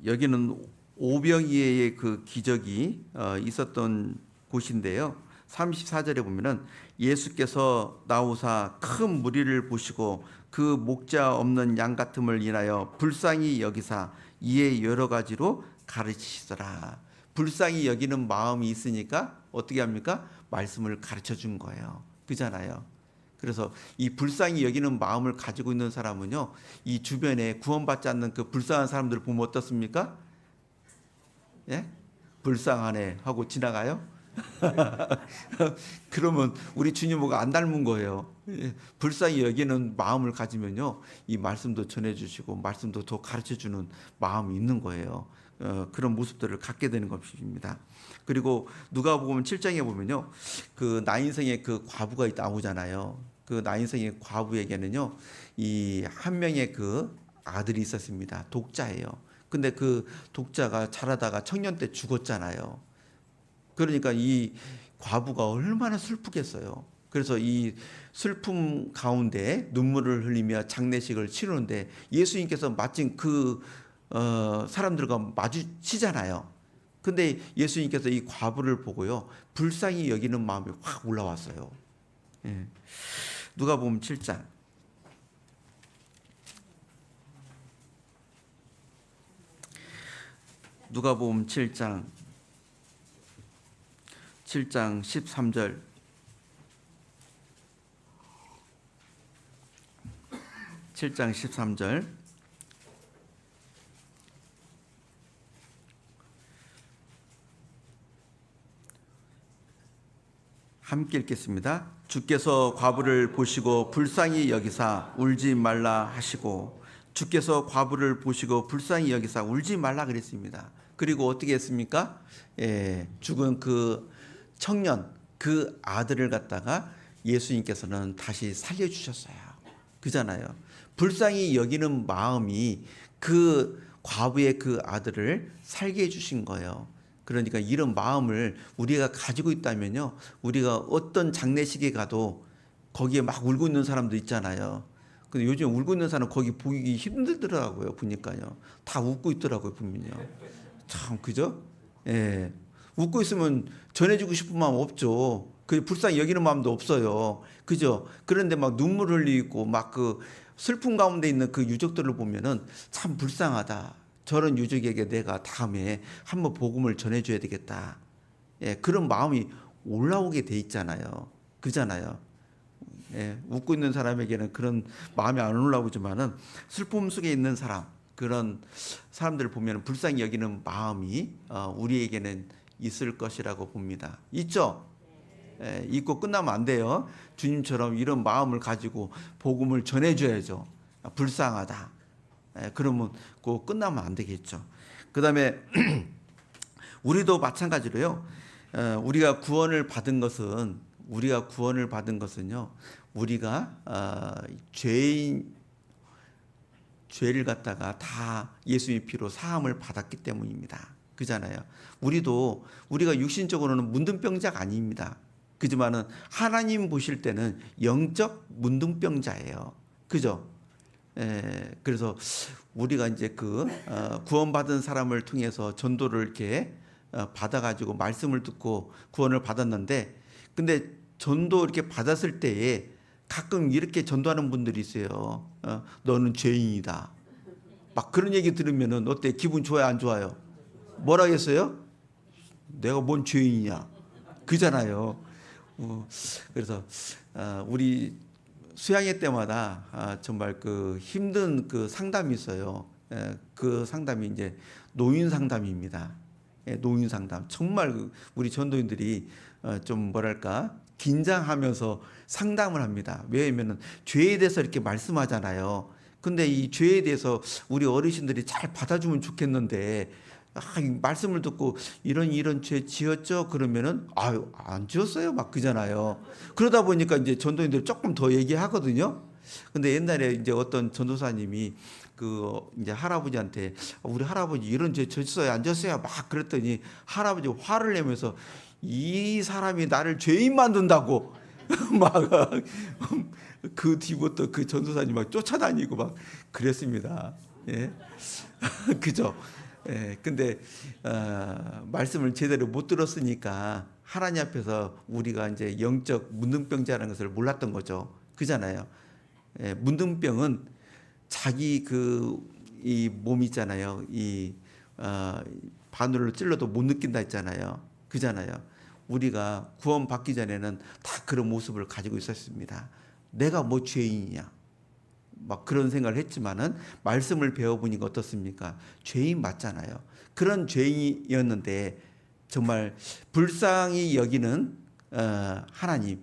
[SPEAKER 1] 여기는 오병이어의 그 기적이 있었던 곳인데요. 34절에 보면은 예수께서 나오사 큰 무리를 보시고 그 목자 없는 양 같음을 인하여 불쌍히 여기사 이에 여러 가지로 가르치시더라. 불쌍히 여기는 마음이 있으니까 어떻게 합니까? 말씀을 가르쳐 준 거예요. 그잖아요. 그래서 이 불쌍히 여기는 마음을 가지고 있는 사람은요, 이 주변에 구원받지 않는 그 불쌍한 사람들을 보면 어떻습니까? 예? 불쌍하네 하고 지나가요? 그러면 우리 주님 뭐가 안 닮은 거예요. 예, 불쌍히 여기는 마음을 가지면요, 이 말씀도 전해주시고 말씀도 더 가르쳐주는 마음이 있는 거예요. 그런 모습들을 갖게 되는 것입니다. 그리고 누가복음 7장에 보면요, 그 나인성의 그 과부가 나오잖아요. 그 나인성의 과부에게는요, 이 한 명의 그 아들이 있었습니다. 독자예요. 근데 그 독자가 자라다가 청년 때 죽었잖아요. 그러니까 이 과부가 얼마나 슬프겠어요. 그래서 이 슬픔 가운데 눈물을 흘리며 장례식을 치르는데 예수님께서 마침 그 사람들과 마주치잖아요. 근데 예수님께서 이 과부를 보고요, 불쌍히 여기는 마음이 확 올라왔어요. 예. 누가복음 7장. 누가복음 7장 13절. 함께 읽겠습니다. 주께서 과부를 보시고 불쌍히 여기사 울지 말라 하시고, 주께서 과부를 보시고 불쌍히 여기사 울지 말라 그랬습니다. 그리고 어떻게 했습니까? 죽은 그 청년, 그 아들을 갖다가 예수님께서는 다시 살려주셨어요. 그잖아요. 불쌍히 여기는 마음이 그 과부의 그 아들을 살게 해주신 거예요. 그러니까 이런 마음을 우리가 가지고 있다면요, 우리가 어떤 장례식에 가도 거기에 막 울고 있는 사람도 있잖아요. 근데 요즘 울고 있는 사람 거기 보기 힘들더라고요. 보니까요, 다 웃고 있더라고요, 보면요. 참, 그죠? 예. 웃고 있으면 전해주고 싶은 마음 없죠. 그 불쌍히 여기는 마음도 없어요. 그죠? 그런데 막 눈물 흘리고 막 그 슬픔 가운데 있는 그 유족들을 보면은 참 불쌍하다. 저런 유족에게 내가 다음에 한번 복음을 전해줘야 되겠다. 예, 그런 마음이 올라오게 돼 있잖아요. 그잖아요. 예, 웃고 있는 사람에게는 그런 마음이 안 올라오지만은 슬픔 속에 있는 사람, 그런 사람들을 보면 불쌍히 여기는 마음이 우리에게는 있을 것이라고 봅니다. 있죠? 예, 있고 끝나면 안 돼요. 주님처럼 이런 마음을 가지고 복음을 전해줘야죠. 불쌍하다. 예, 그러면 그 끝나면 안 되겠죠. 그 다음에 우리도 마찬가지로요. 우리가 구원을 받은 것은요, 우리가 죄를 갖다가 다 예수의 피로 사함을 받았기 때문입니다. 그잖아요. 우리가 육신적으로는 문둥병자가 아닙니다. 그지만은 하나님 보실 때는 영적 문둥병자예요. 그죠? 그래서 우리가 이제 구원받은 사람을 통해서 전도를 이렇게 받아가지고 말씀을 듣고 구원을 받았는데, 근데 전도 이렇게 받았을 때에 가끔 이렇게 전도하는 분들이 있어요. 너는 죄인이다. 막 그런 얘기 들으면은 어때? 기분 좋아요, 안 좋아요? 뭐라 했어요? 내가 뭔 죄인이냐? 그잖아요. 그래서 우리 수양회 때마다 정말 그 힘든 그 상담이 있어요. 그 상담이 이제 노인 상담입니다. 노인 상담. 정말 우리 전도인들이 좀 뭐랄까 긴장하면서 상담을 합니다. 왜냐하면 죄에 대해서 이렇게 말씀하잖아요. 근데 이 죄에 대해서 우리 어르신들이 잘 받아주면 좋겠는데, 이 말씀을 듣고 이런 죄 지었죠? 그러면은 아유, 안 지었어요, 막 그잖아요. 그러다 보니까 이제 전도인들이 조금 더 얘기하거든요. 근데 옛날에 이제 어떤 전도사님이 이제 할아버지한테 우리 할아버지 이런 죄 졌어요, 안 졌어요? 막 그랬더니 할아버지 화를 내면서 이 사람이 나를 죄인 만든다고 막 그 뒤부터 그 전도사님 막 쫓아다니고 막 그랬습니다. 예. 그죠? 예. 근데 말씀을 제대로 못 들었으니까 하나님 앞에서 우리가 이제 영적 문둥병자라는 것을 몰랐던 거죠. 그잖아요. 예. 문둥병은 자기 이 몸 있잖아요. 바늘로 찔러도 못 느낀다 했잖아요. 그잖아요. 우리가 구원받기 전에는 다 그런 모습을 가지고 있었습니다. 내가 뭐 죄인이냐, 막 그런 생각을 했지만은 말씀을 배워보니까 어떻습니까? 죄인 맞잖아요. 그런 죄인이었는데 정말 불쌍히 여기는 하나님,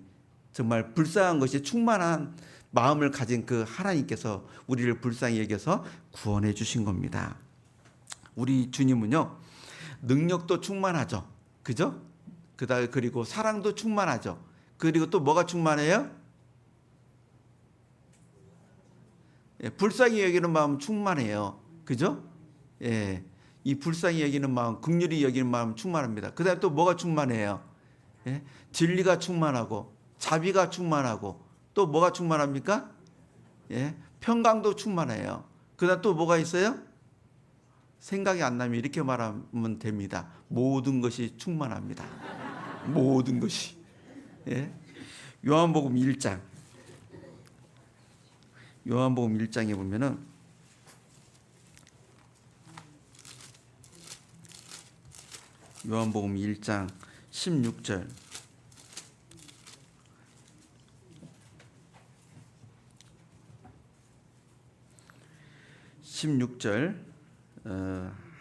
[SPEAKER 1] 정말 불쌍한 것이 충만한 마음을 가진 그 하나님께서 우리를 불쌍히 여겨서 구원해 주신 겁니다. 우리 주님은요, 능력도 충만하죠. 그죠? 그리고 사랑도 충만하죠. 그리고 또 뭐가 충만해요? 예, 불쌍히 여기는 마음 충만해요. 그죠? 예, 이 불쌍히 여기는 마음, 긍휼히 여기는 마음 충만합니다. 그 다음에 또 뭐가 충만해요? 예, 진리가 충만하고 자비가 충만하고 또 뭐가 충만합니까? 예, 평강도 충만해요. 그 다음 또 뭐가 있어요? 생각이 안 나면 이렇게 말하면 됩니다. 모든 것이 충만합니다. 모든 것이. 예, 요한복음 1장. 요한복음 1장에 보면은 요한복음 1장 16절.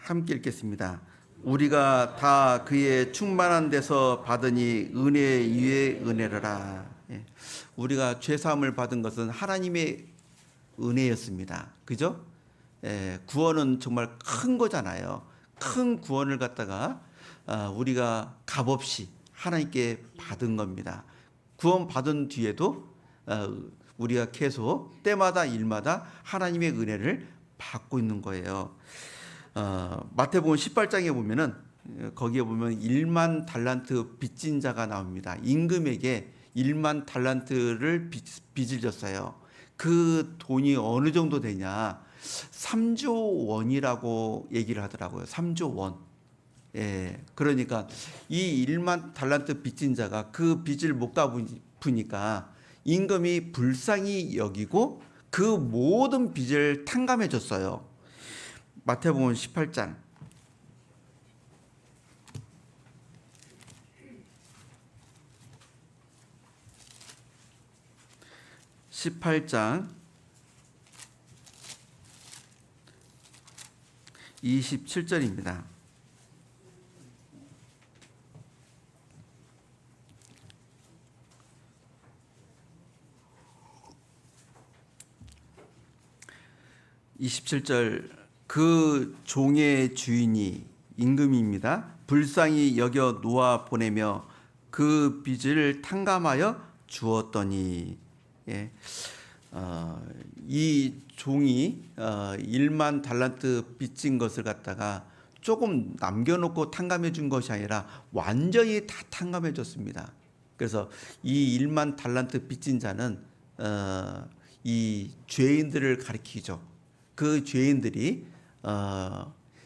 [SPEAKER 1] 함께 읽겠습니다. 우리가 다 그의 충만한 데서 받으니 은혜 위에 은혜라. 예. 우리가 죄 사함을 받은 것은 하나님의 은혜였습니다. 그죠? 예, 구원은 정말 큰 거잖아요. 큰 구원을 갖다가 우리가 값없이 하나님께 받은 겁니다. 구원 받은 뒤에도 우리가 계속 때마다 일마다 하나님의 은혜를 받고 있는 거예요. 마태복음 18장에 보면은 거기에 보면 1만 달란트 빚진 자가 나옵니다. 임금에게 1만 달란트를 빚을 졌어요. 그 돈이 어느 정도 되냐? 3조 원이라고 얘기를 하더라고요. 3조 원. 예, 그러니까 이 1만 달란트 빚진 자가 그 빚을 못 갚으니까 임금이 불쌍히 여기고 그 모든 빚을 탕감해 줬어요. 마태복음 18장 27절입니다. 그 종의 주인이 임금입니다. 불쌍히 여겨 놓아 보내며 그 빚을 탕감하여 주었더니, 예, 이 종이 1만 달란트 빚진 것을 갖다가 조금 남겨놓고 탕감해 준 것이 아니라 완전히 다 탕감해 줬습니다. 그래서 이 1만 달란트 빚진 자는 이 죄인들을 가리키죠. 그 죄인들이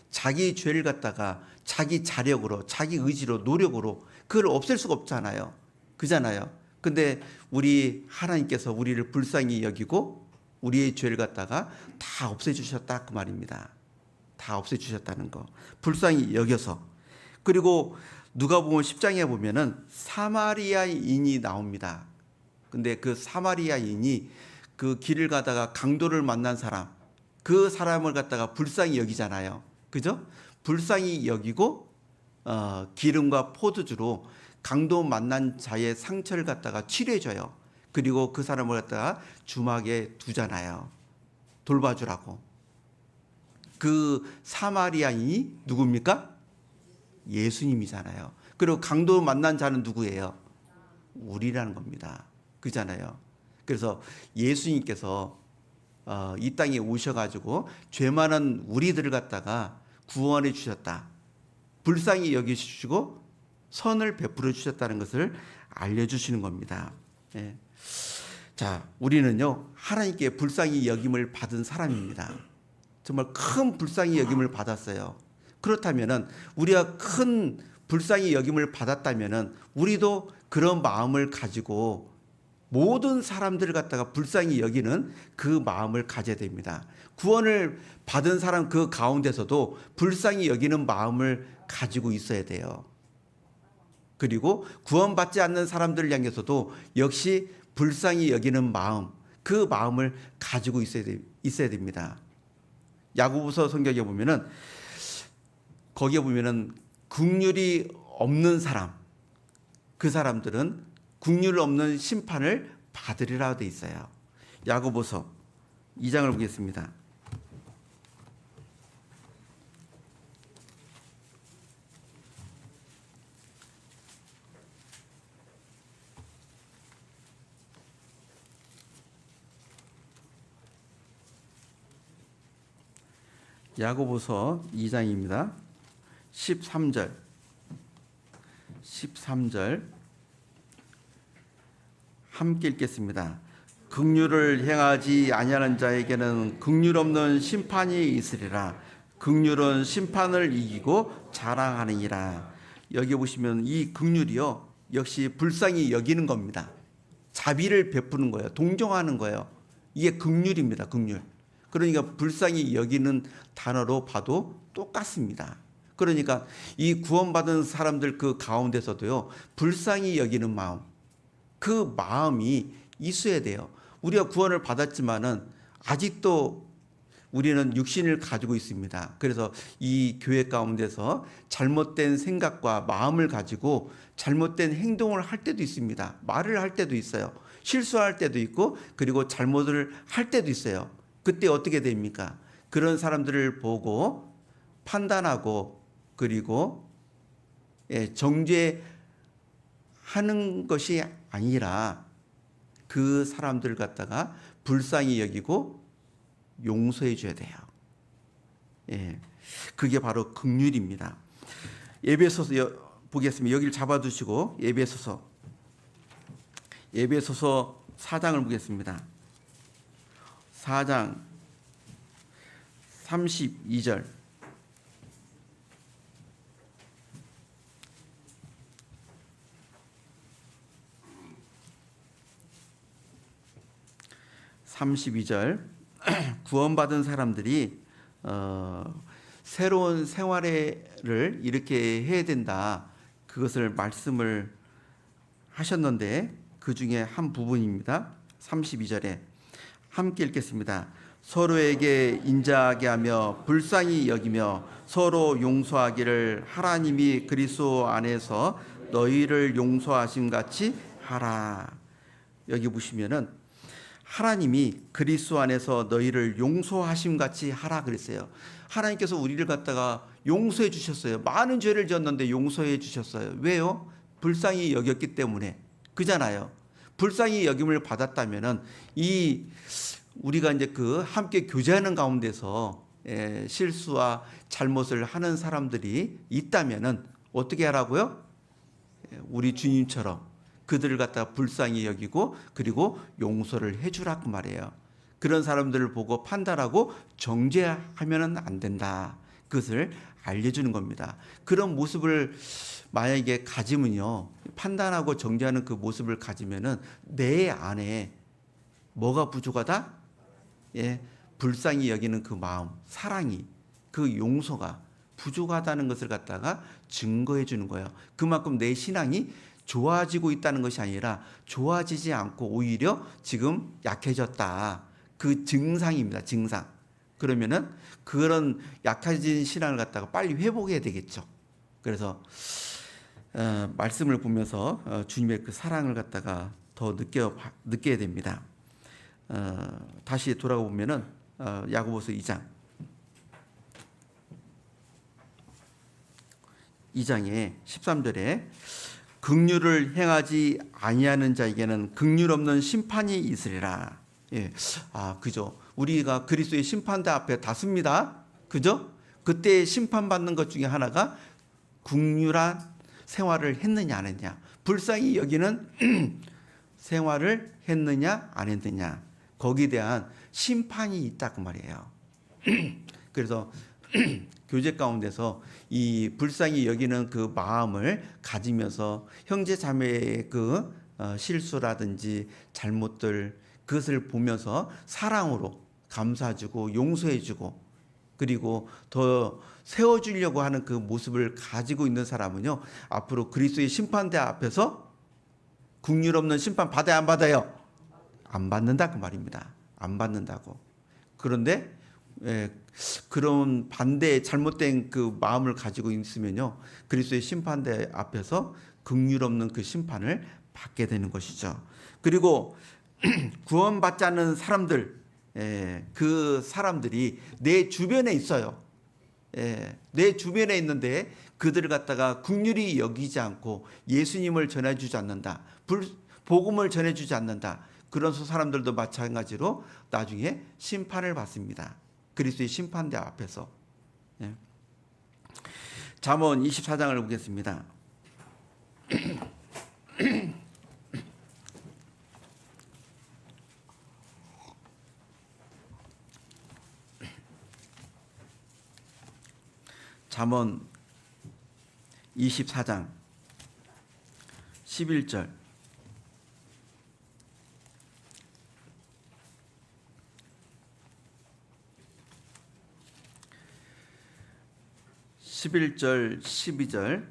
[SPEAKER 1] 자기 죄를 갖다가 자기 자력으로, 자기 의지로, 노력으로 그걸 없앨 수가 없잖아요. 그잖아요. 근데 우리 하나님께서 우리를 불쌍히 여기고 우리의 죄를 갖다가 다 없애주셨다 그 말입니다. 다 없애주셨다는 거. 불쌍히 여겨서. 그리고 누가복음 10장에 보면은 사마리아인이 나옵니다. 근데 그 사마리아인이 그 길을 가다가 강도를 만난 사람, 그 사람을 갖다가 불쌍히 여기잖아요. 그죠? 불쌍히 여기고 기름과 포도주로 강도 만난 자의 상처를 갖다가 치료해줘요. 그리고 그 사람을 갖다가 주막에 두잖아요. 돌봐주라고. 그 사마리아인이 누굽니까? 예수님이잖아요. 그리고 강도 만난 자는 누구예요? 우리라는 겁니다. 그잖아요. 그래서 예수님께서 이 땅에 오셔가지고 죄 많은 우리들을 갖다가 구원해 주셨다. 불쌍히 여기시고 선을 베풀어 주셨다는 것을 알려주시는 겁니다. 예. 자, 우리는요 하나님께 불쌍히 여김을 받은 사람입니다. 정말 큰 불쌍히 여김을 받았어요. 그렇다면은 우리가 큰 불쌍히 여김을 받았다면은 우리도 그런 마음을 가지고 모든 사람들을 갖다가 불쌍히 여기는 그 마음을 가져야 됩니다. 구원을 받은 사람 그 가운데서도 불쌍히 여기는 마음을 가지고 있어야 돼요. 그리고 구원받지 않는 사람들을 향해서도 역시 불쌍히 여기는 마음, 그 마음을 가지고 있어야 됩니다. 야고보서 성경에 보면은 거기에 보면은 긍휼이 없는 사람, 그 사람들은 긍휼 없는 심판을 받으리라 돼 있어요. 야고보서 2장을 보겠습니다. 야고보서 2장입니다. 13절 함께 읽겠습니다. 긍휼을 행하지 아니하는 자에게는 긍휼 없는 심판이 있으리라. 긍휼은 심판을 이기고 자랑하느니라. 여기 보시면 이 긍휼이요 역시 불쌍히 여기는 겁니다. 자비를 베푸는 거예요. 동정하는 거예요. 이게 긍휼입니다. 긍휼. 그러니까 불쌍히 여기는 단어로 봐도 똑같습니다. 그러니까 이 구원받은 사람들 그 가운데서도요 불쌍히 여기는 마음, 그 마음이 있어야 돼요. 우리가 구원을 받았지만은 아직도 우리는 육신을 가지고 있습니다. 그래서 이 교회 가운데서 잘못된 생각과 마음을 가지고 잘못된 행동을 할 때도 있습니다. 말을 할 때도 있어요. 실수할 때도 있고 그리고 잘못을 할 때도 있어요. 그때 어떻게 됩니까? 그런 사람들을 보고 판단하고 그리고 정죄하는 것이 아니라 그 사람들을 갖다가 불쌍히 여기고 용서해 줘야 돼요. 그게 바로 긍휼입니다. 에베소서 보겠습니다. 여기를 잡아두시고 에베소서 4장을 보겠습니다. 4장 32절 구원받은 사람들이 새로운 생활을 이렇게 해야 된다. 그것을 말씀을 하셨는데 그 중에 한 부분입니다. 32절에 함께 읽겠습니다. 서로에게 인자하게 하며 불쌍히 여기며 서로 용서하기를 하나님이 그리스도 안에서 너희를 용서하신 같이 하라. 여기 보시면은 하나님이 그리스도 안에서 너희를 용서하심 같이 하라 그랬어요. 하나님께서 우리를 갖다가 용서해 주셨어요. 많은 죄를 지었는데 용서해 주셨어요. 왜요? 불쌍히 여겼기 때문에. 그잖아요. 불쌍히 여김을 받았다면은 이 우리가 이제 그 함께 교제하는 가운데서 실수와 잘못을 하는 사람들이 있다면은 어떻게 하라고요? 우리 주님처럼 그들을 갖다 불쌍히 여기고 그리고 용서를 해주라고 말해요. 그런 사람들을 보고 판단하고 정죄하면은 안 된다. 그것을 알려주는 겁니다. 그런 모습을 만약에 가지면요, 판단하고 정죄하는 그 모습을 가지면은 내 안에 뭐가 부족하다? 불쌍히 여기는 그 마음, 사랑이, 그 용서가 부족하다는 것을 갖다가 증거해 주는 거예요. 그만큼 내 신앙이 좋아지고 있다는 것이 아니라 좋아지지 않고 오히려 지금 약해졌다. 그 증상입니다. 증상. 그러면은 그런 약해진 신앙을 갖다가 빨리 회복해야 되겠죠. 그래서 말씀을 보면서 주님의 그 사랑을 갖다가 더 느껴야 됩니다. 다시 돌아가 보면은 야고보서 2장에 13절에 긍휼을 행하지 아니하는 자에게는 긍휼 없는 심판이 있으리라. 그죠. 우리가 그리스도의 심판대 앞에 다 섭니다. 그죠? 그때 심판받는 것 중에 하나가 긍휼한 생활을 했느냐 안 했냐, 불쌍히 여기는 생활을 했느냐 안 했느냐, 거기에 대한 심판이 있다 그 말이에요. 그래서 교제 가운데서 이 불쌍히 여기는 그 마음을 가지면서 형제 자매의 그 실수라든지 잘못들 그것을 보면서 사랑으로 감사주고 용서해주고 그리고 더 세워주려고 하는 그 모습을 가지고 있는 사람은요, 앞으로 그리스도의 심판대 앞에서 긍휼 없는 심판 받아야 안 받아요? 안 받는다 그 말입니다. 안 받는다고. 그런데 그런 반대의 잘못된 그 마음을 가지고 있으면요, 그리스도의 심판대 앞에서 긍휼 없는 그 심판을 받게 되는 것이죠. 그리고 구원받지 않는 사람들, 그 사람들이 내 주변에 있어요. 내 주변에 있는데 그들을 갖다가 긍휼히 여기지 않고 예수님을 전해주지 않는다, 복음을 전해주지 않는다, 그런 사람들도 마찬가지로 나중에 심판을 받습니다. 그리스도의 심판대 앞에서. 잠언 24장을 보겠습니다. 잠언 24장 11절. (11절) (12절)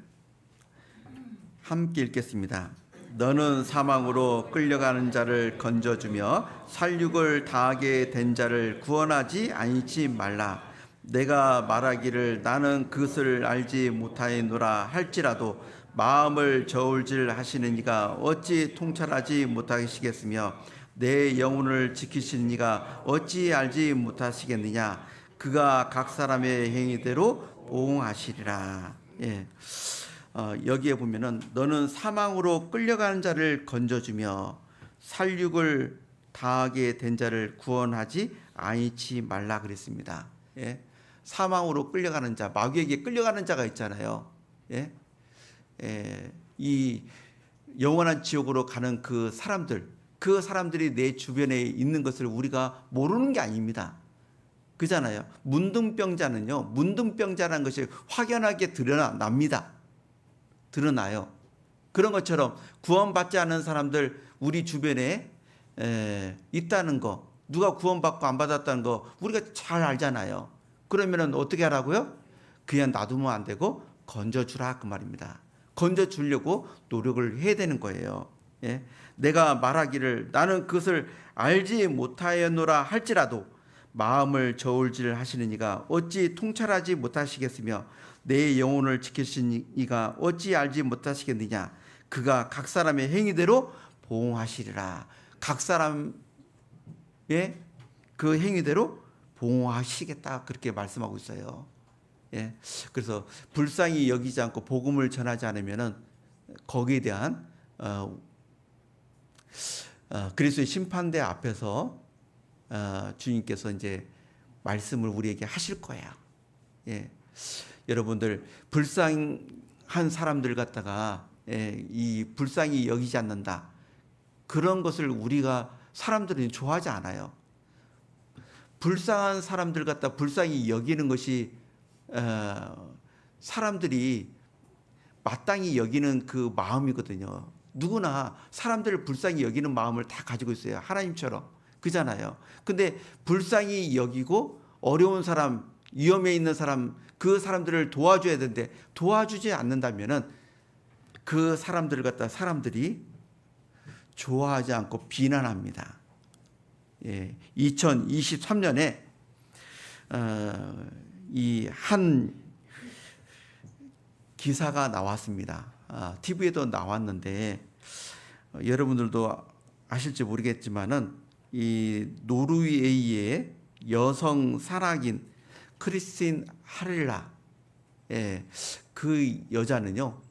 [SPEAKER 1] 함께 읽겠습니다. 너는 사망으로 끌려가는 자를 건져주며 살육을 당하게 된 자를 구원하지 아니치 말라. 내가 말하기를 나는 그것을 알지 못하노라 할지라도 마음을 저울질 하시는 이가 어찌 통찰하지 못하시겠으며 내 영혼을 지키시는 이가 어찌 알지 못하시겠느냐. 그가 각 사람의 행위대로 보응하시리라. 여기에 보면은 너는 사망으로 끌려가는 자를 건져주며 살육을 당하게 된 자를 구원하지 아니치 말라 그랬습니다. 사망으로 끌려가는 자, 마귀에게 끌려가는 자가 있잖아요. 이 영원한 지옥으로 가는 그 사람들이 내 주변에 있는 것을 우리가 모르는 게 아닙니다. 그잖아요. 문둥병자는요, 문둥병자라는 것이 확연하게 드러납니다. 드러나요. 그런 것처럼 구원받지 않은 사람들 우리 주변에 있다는 거, 누가 구원받고 안 받았다는 거 우리가 잘 알잖아요. 그러면은 어떻게 하라고요? 그냥 놔두면 안 되고 건져주라 그 말입니다. 건져주려고 노력을 해야 되는 거예요. 내가 말하기를 나는 그것을 알지 못하였노라 할지라도 마음을 저울질 하시는 이가 어찌 통찰하지 못하시겠으며 내 영혼을 지키신 이가 어찌 알지 못하시겠느냐. 그가 각 사람의 행위대로 보응하시리라. 각 사람의 그 행위대로 보응하시겠다 그렇게 말씀하고 있어요. 그래서 불쌍히 여기지 않고 복음을 전하지 않으면은 거기에 대한 그리스도의 심판대 앞에서 주님께서 이제 말씀을 우리에게 하실 거예요. 여러분들 불쌍한 사람들 갖다가 이 불쌍히 여기지 않는다, 그런 것을 우리가 사람들은 좋아하지 않아요. 불쌍한 사람들 갖다 불쌍히 여기는 것이 사람들이 마땅히 여기는 그 마음이거든요. 누구나 사람들을 불쌍히 여기는 마음을 다 가지고 있어요. 하나님처럼. 그잖아요. 근데 불쌍히 여기고 어려운 사람, 위험에 있는 사람, 그 사람들을 도와줘야 되는데 도와주지 않는다면은 그 사람들을 갖다 사람들이 좋아하지 않고 비난합니다. 2023년에 이 한 기사가 나왔습니다. TV에도 나왔는데 여러분들도 아실지 모르겠지만은 이 노르웨이의 여성 산악인 크리스틴 하릴라, 그 여자는요,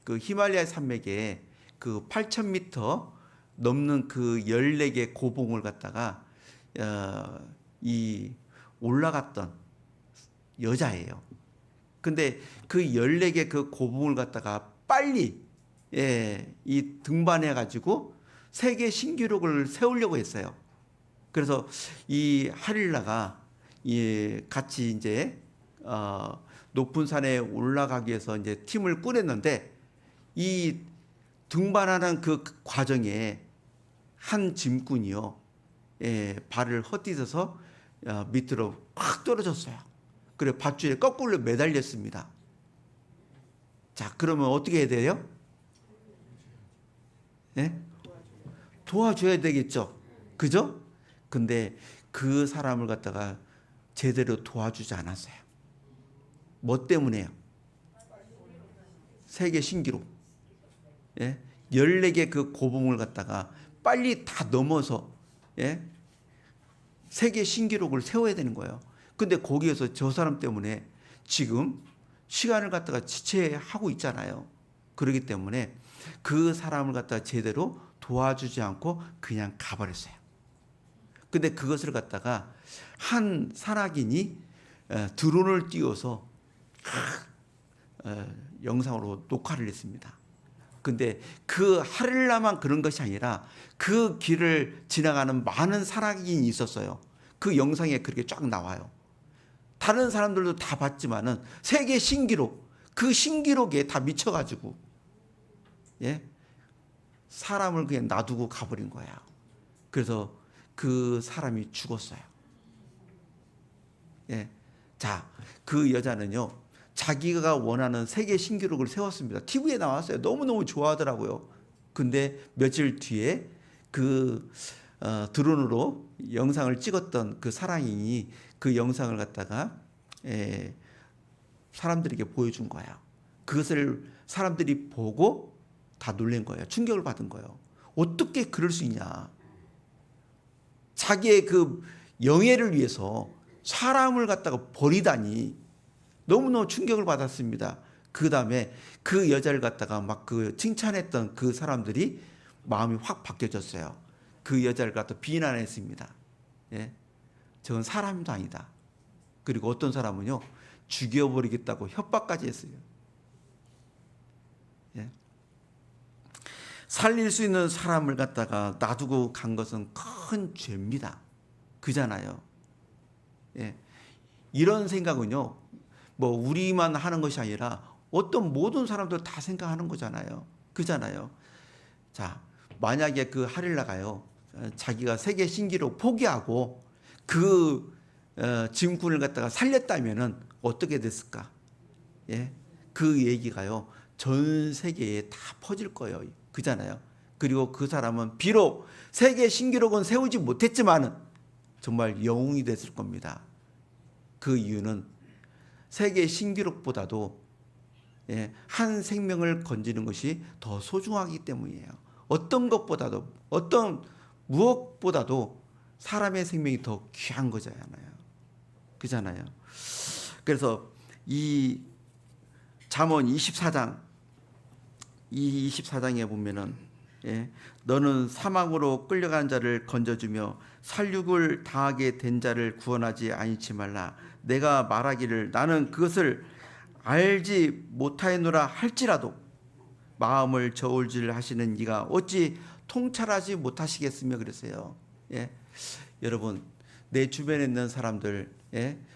[SPEAKER 1] 그 히말라야 산맥에 그 8,000m 넘는 그 14개 고봉을 갖다가 이 올라갔던 여자예요. 근데 그 14개 그 고봉을 갖다가 빨리 이 등반해 가지고 세계 신기록을 세우려고 했어요. 그래서 이 하릴라가 같이 이제 높은 산에 올라가기 위해서 이제 팀을 꾸렸는데 이 등반하는 그 과정에 한 짐꾼이요, 발을 헛디뎌서 밑으로 확 떨어졌어요. 그래 밧줄에 거꾸로 매달렸습니다. 자, 그러면 어떻게 해야 돼요? 예? 도와줘야 되겠죠. 그죠? 근데 그 사람을 갖다가 제대로 도와주지 않았어요. 뭐 때문에요? 세계 신기록. 예? 14개 그 고봉을 갖다가 빨리 다 넘어서 세계 신기록을 세워야 되는 거예요. 근데 거기에서 저 사람 때문에 지금 시간을 갖다가 지체하고 있잖아요. 그렇기 때문에 그 사람을 갖다가 제대로 도와주지 않고 그냥 가버렸어요. 근데 그것을 갖다가 한 산악인이 드론을 띄워서 영상으로 녹화를 했습니다. 근데 그 하릴라만 그런 것이 아니라 그 길을 지나가는 많은 산악인이 있었어요. 그 영상에 그렇게 쫙 나와요. 다른 사람들도 다 봤지만은 세계 신기록, 그 신기록에 다 미쳐가지고 사람을 그냥 놔두고 가버린 거야. 그래서 그 사람이 죽었어요. 자, 그 여자는요, 자기가 원하는 세계 신기록을 세웠습니다. TV에 나왔어요. 너무너무 좋아하더라고요. 근데 며칠 뒤에 그 드론으로 영상을 찍었던 그 사랑인이 그 영상을 갖다가 사람들에게 보여준 거예요. 그것을 사람들이 보고 다 놀란 거예요. 충격을 받은 거예요. 어떻게 그럴 수 있냐. 자기의 그 영예를 위해서 사람을 갖다가 버리다니 너무너무 충격을 받았습니다. 그 다음에 그 여자를 갖다가 막 그 칭찬했던 그 사람들이 마음이 확 바뀌어졌어요. 그 여자를 갖다 비난했습니다. 저건 사람도 아니다. 그리고 어떤 사람은요, 죽여버리겠다고 협박까지 했어요. 살릴 수 있는 사람을 갖다가 놔두고 간 것은 큰 죄입니다. 그잖아요. 이런 생각은요, 뭐 우리만 하는 것이 아니라 어떤 모든 사람들 다 생각하는 거잖아요. 그잖아요. 자, 만약에 그 하릴라가요, 자기가 세계 신기록 포기하고 그 짐꾼을 갖다가 살렸다면은 어떻게 됐을까? 그 얘기가요, 전 세계에 다 퍼질 거예요. 그잖아요. 그리고 그 사람은 비록 세계 신기록은 세우지 못했지만은 정말 영웅이 됐을 겁니다. 그 이유는 세계 신기록보다도 한 생명을 건지는 것이 더 소중하기 때문이에요. 어떤 것보다도, 어떤 무엇보다도 사람의 생명이 더 귀한 거잖아요. 그잖아요. 그래서 이 잠언 24장, 이 24장에 보면은 너는 사망으로 끌려간 자를 건져주며 살육을 당하게 된 자를 구원하지 아니치 말라. 내가 말하기를 나는 그것을 알지 못하였노라 할지라도 마음을 저울질 하시는 이가 어찌 통찰하지 못하시겠으며 그랬어요. 여러분, 내 주변에 있는 사람들,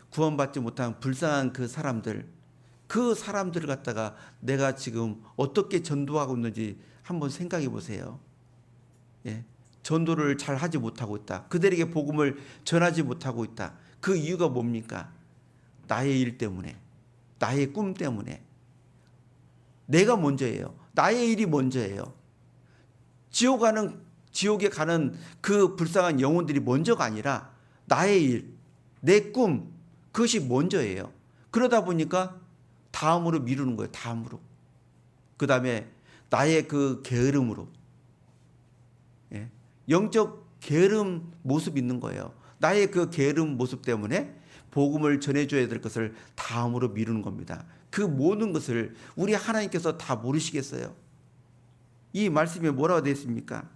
[SPEAKER 1] 구원받지 못한 불쌍한 그 사람들을 갖다가 내가 지금 어떻게 전도하고 있는지 한번 생각해 보세요. 전도를 잘 하지 못하고 있다. 그들에게 복음을 전하지 못하고 있다. 그 이유가 뭡니까? 나의 일 때문에, 나의 꿈 때문에. 내가 먼저예요. 나의 일이 먼저예요. 지옥에 가는 그 불쌍한 영혼들이 먼저가 아니라 나의 일, 내 꿈, 그것이 먼저예요. 그러다 보니까 다음으로 미루는 거예요. 다음으로. 그 다음에 나의 그 게으름으로, 영적 게으름 모습이 있는 거예요. 나의 그 게으름 모습 때문에 복음을 전해줘야 될 것을 다음으로 미루는 겁니다. 그 모든 것을 우리 하나님께서 다 모르시겠어요? 이 말씀에 뭐라고 되어 있습니까?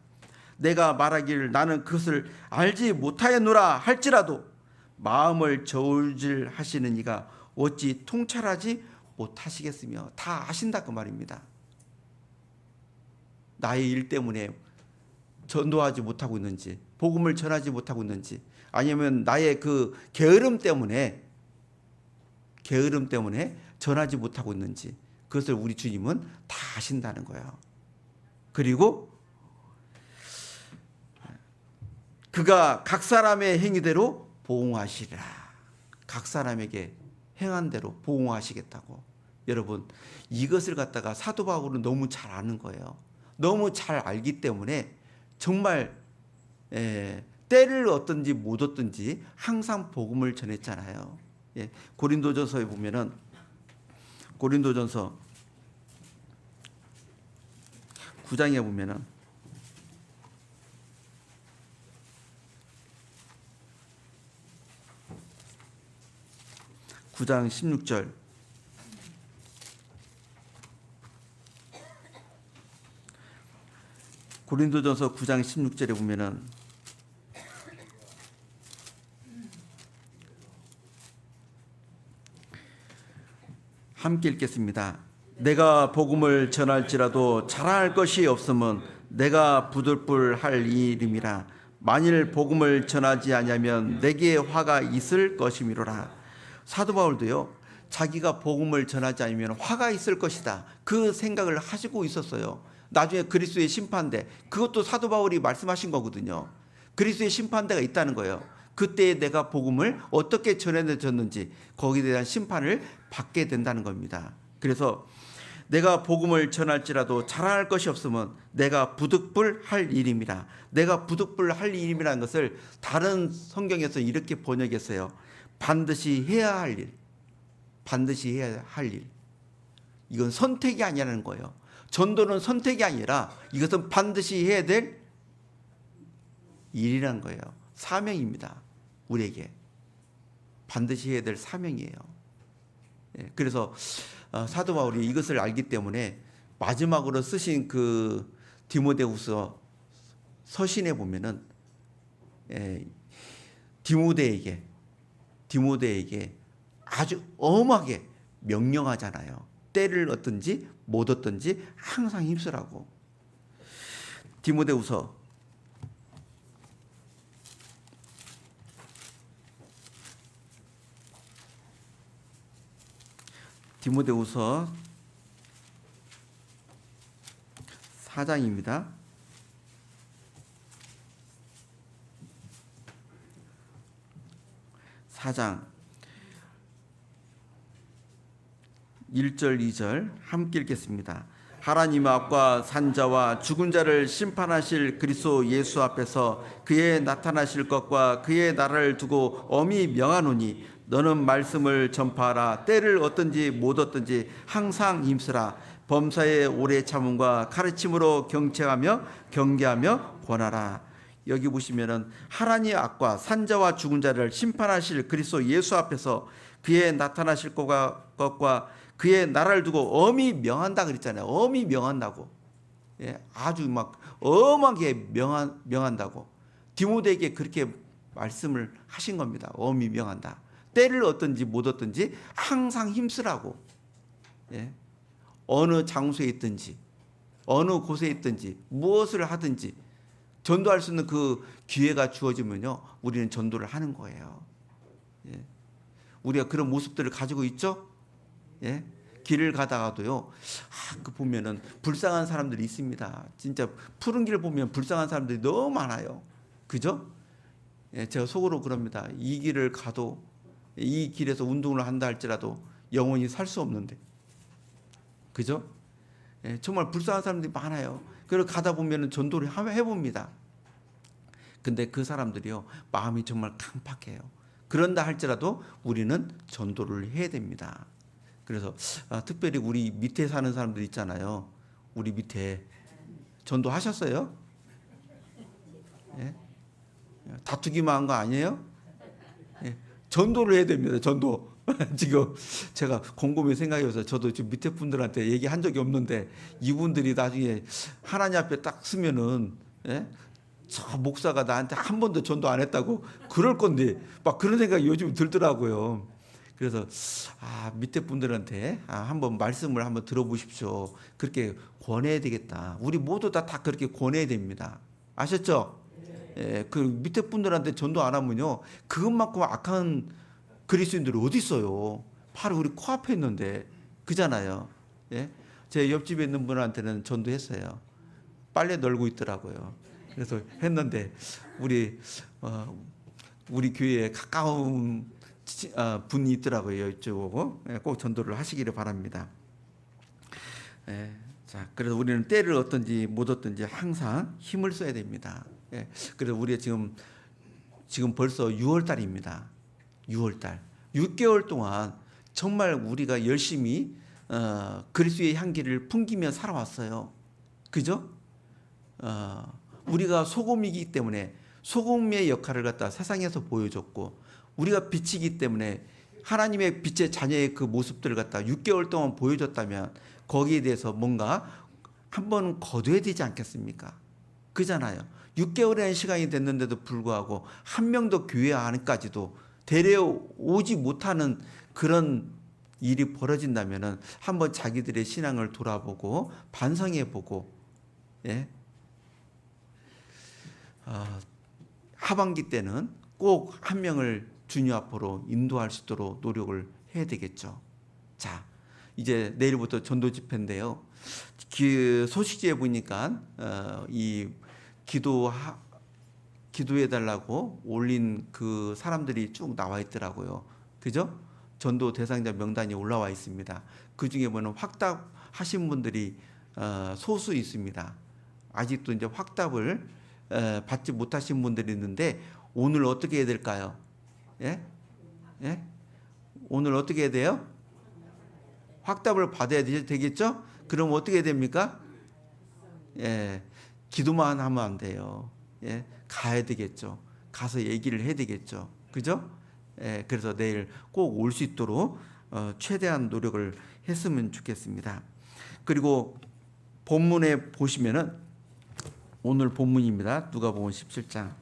[SPEAKER 1] 내가 말하기를 나는 그것을 알지 못하였노라 할지라도 마음을 저울질 하시는 이가 어찌 통찰하지 못하시겠으며. 다 아신다 그 말입니다. 나의 일 때문에 전도하지 못하고 있는지, 복음을 전하지 못하고 있는지, 아니면 나의 그 게으름 때문에 전하지 못하고 있는지, 그것을 우리 주님은 다 아신다는 거예요. 그리고 그가 각 사람의 행위대로 보응하시리라. 각 사람에게 행한 대로 보응하시겠다고. 여러분, 이것을 갖다가 사도 바울은 너무 잘 아는 거예요. 너무 잘 알기 때문에 정말 때를 얻든지 못 얻든지 항상 복음을 전했잖아요. 고린도전서에 보면은 고린도전서 9장에 보면은 9장 16절 고린도전서 9장 16절에 보면은 함께 읽겠습니다. 내가 복음을 전할지라도 자랑할 것이 없으면 내가 부들불할 일임이라. 만일 복음을 전하지 아니하면 내게 화가 있을 것이미로라. 사도 바울도요, 자기가 복음을 전하지 않으면 화가 있을 것이다, 그 생각을 하시고 있었어요. 나중에 그리스도의 심판대, 그것도 사도 바울이 말씀하신 거거든요. 그리스도의 심판대가 있다는 거예요. 그때 내가 복음을 어떻게 전해졌는지 거기에 대한 심판을 받게 된다는 겁니다. 그래서 내가 복음을 전할지라도 자랑할 것이 없으면 내가 부득불할 일임이라. 내가 부득불할 일임이라는 것을 다른 성경에서 이렇게 번역했어요. 반드시 해야 할 일. 반드시 해야 할 일. 이건 선택이 아니라는 거예요. 전도는 선택이 아니라 이것은 반드시 해야 될 일이라는 거예요. 사명입니다. 우리에게 반드시 해야 될 사명이에요. 그래서 사도 바울이 이것을 알기 때문에 마지막으로 쓰신 그 디모데후서 서신에 보면은 디모데에게 아주 엄하게 명령하잖아요. 때를 얻든지 못 얻든지 항상 힘쓰라고. 디모데후서 4장입니다. 4장 1절 2절 함께 읽겠습니다. 하나님 앞과 산자와 죽은 자를 심판하실 그리스도 예수 앞에서 그의 나타나실 것과 그의 나라를 두고 엄히 명하노니 너는 말씀을 전파하라. 때를 얻든지 못 얻든지 항상 힘쓰라. 범사의 오래 참음과 가르침으로 경책하며 경계하며 권하라. 여기 보시면은 하나님 앞과 산자와 죽은 자를 심판하실 그리스도 예수 앞에서 그의 나타나실 것과 그의 나라를 두고 엄히 명한다 그랬잖아요. 엄히 명한다고. 아주 막 엄하게 명한다고. 디모데에게 그렇게 말씀을 하신 겁니다. 엄히 명한다. 때를 얻든지 못 얻든지 항상 힘쓰라고. 어느 장소에 있든지 어느 곳에 있든지 무엇을 하든지 전도할 수 있는 그 기회가 주어지면요, 우리는 전도를 하는 거예요. 우리가 그런 모습들을 가지고 있죠. 길을 가다가도요, 그 보면은 불쌍한 사람들이 있습니다. 진짜 푸른 길 보면 불쌍한 사람들이 너무 많아요. 그죠? 제가 속으로 그럽니다. 이 길을 가도 이 길에서 운동을 한다 할지라도 영원히 살 수 없는데, 그죠? 정말 불쌍한 사람들이 많아요. 그걸 가다 보면은 전도를 해봅니다. 근데 그 사람들이요, 마음이 정말 강팍해요. 그런다 할지라도 우리는 전도를 해야 됩니다. 그래서 특별히 우리 밑에 사는 사람들 있잖아요. 우리 밑에 전도하셨어요? 다투기만 한 거 아니에요? 전도를 해야 됩니다. 전도. 지금 제가 곰곰이 생각해서 저도 지금 밑에 분들한테 얘기한 적이 없는데 이분들이 나중에 하나님 앞에 딱 서면은 저 목사가 나한테 한 번도 전도 안 했다고 그럴 건데 막 그런 생각이 요즘 들더라고요. 그래서 밑에 분들한테 한번 말씀을 한번 들어보십시오. 그렇게 권해야 되겠다. 우리 모두 다 그렇게 권해야 됩니다. 아셨죠? 그 밑에 분들한테 전도 안 하면요, 그것만큼 악한 그리스도인들이 어디 있어요? 바로 우리 코앞에 있는데, 그잖아요. 제 옆집에 있는 분한테는 전도했어요. 빨래 널고 있더라고요. 그래서 했는데 우리 교회에 가까운 분이 있더라고요. 이쪽으로 꼭 전도를 하시기를 바랍니다. 자, 그래서 우리는 때를 얻든지 못 얻든지 항상 힘을 써야 됩니다. 그래서 우리가 지금 벌써 6월 달입니다. 6월 달. 6개월 동안 정말 우리가 열심히 그리스도의 향기를 풍기며 살아왔어요. 그죠? 우리가 소금이기 때문에 소금의 역할을 갖다 세상에서 보여줬고, 우리가 빛이기 때문에 하나님의 빛의 자녀의 그 모습들을 갖다 6개월 동안 보여줬다면 거기에 대해서 뭔가 한번 거둬야 되지 않겠습니까? 그잖아요. 6개월의 시간이 됐는데도 불구하고 한 명도 교회 안까지도 데려오지 못하는 그런 일이 벌어진다면 한번 자기들의 신앙을 돌아보고 반성해보고, 하반기 때는 꼭 한 명을 주님 앞으로 인도할 수 있도록 노력을 해야 되겠죠. 자, 이제 내일부터 전도 집회인데요. 소식지에 보니까 이 기도해 달라고 올린 그 사람들이 쭉 나와 있더라고요. 그죠? 전도 대상자 명단이 올라와 있습니다. 그 중에 보면 확답하신 분들이 소수 있습니다. 아직도 이제 확답을 받지 못하신 분들이 있는데, 오늘 어떻게 해야 될까요? 오늘 어떻게 해야 돼요? 확답을 받아야 되겠죠? 그럼 어떻게 해야 됩니까? 기도만 하면 안 돼요. 가야 되겠죠. 가서 얘기를 해야 되겠죠. 그죠? 그래서 내일 꼭 올 수 있도록 최대한 노력을 했으면 좋겠습니다. 그리고 본문에 보시면은, 오늘 본문입니다. 누가복음 17장.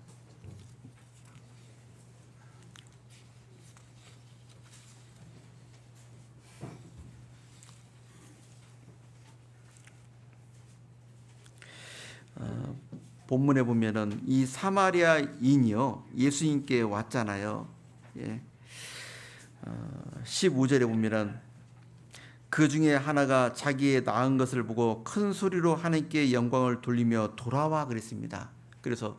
[SPEAKER 1] 본문에 보면은 이 사마리아인이요, 예수님께 왔잖아요. 15절에 보면은 그 중에 하나가 자기의 낳은 것을 보고 큰 소리로 하나님께 영광을 돌리며 돌아와 그랬습니다. 그래서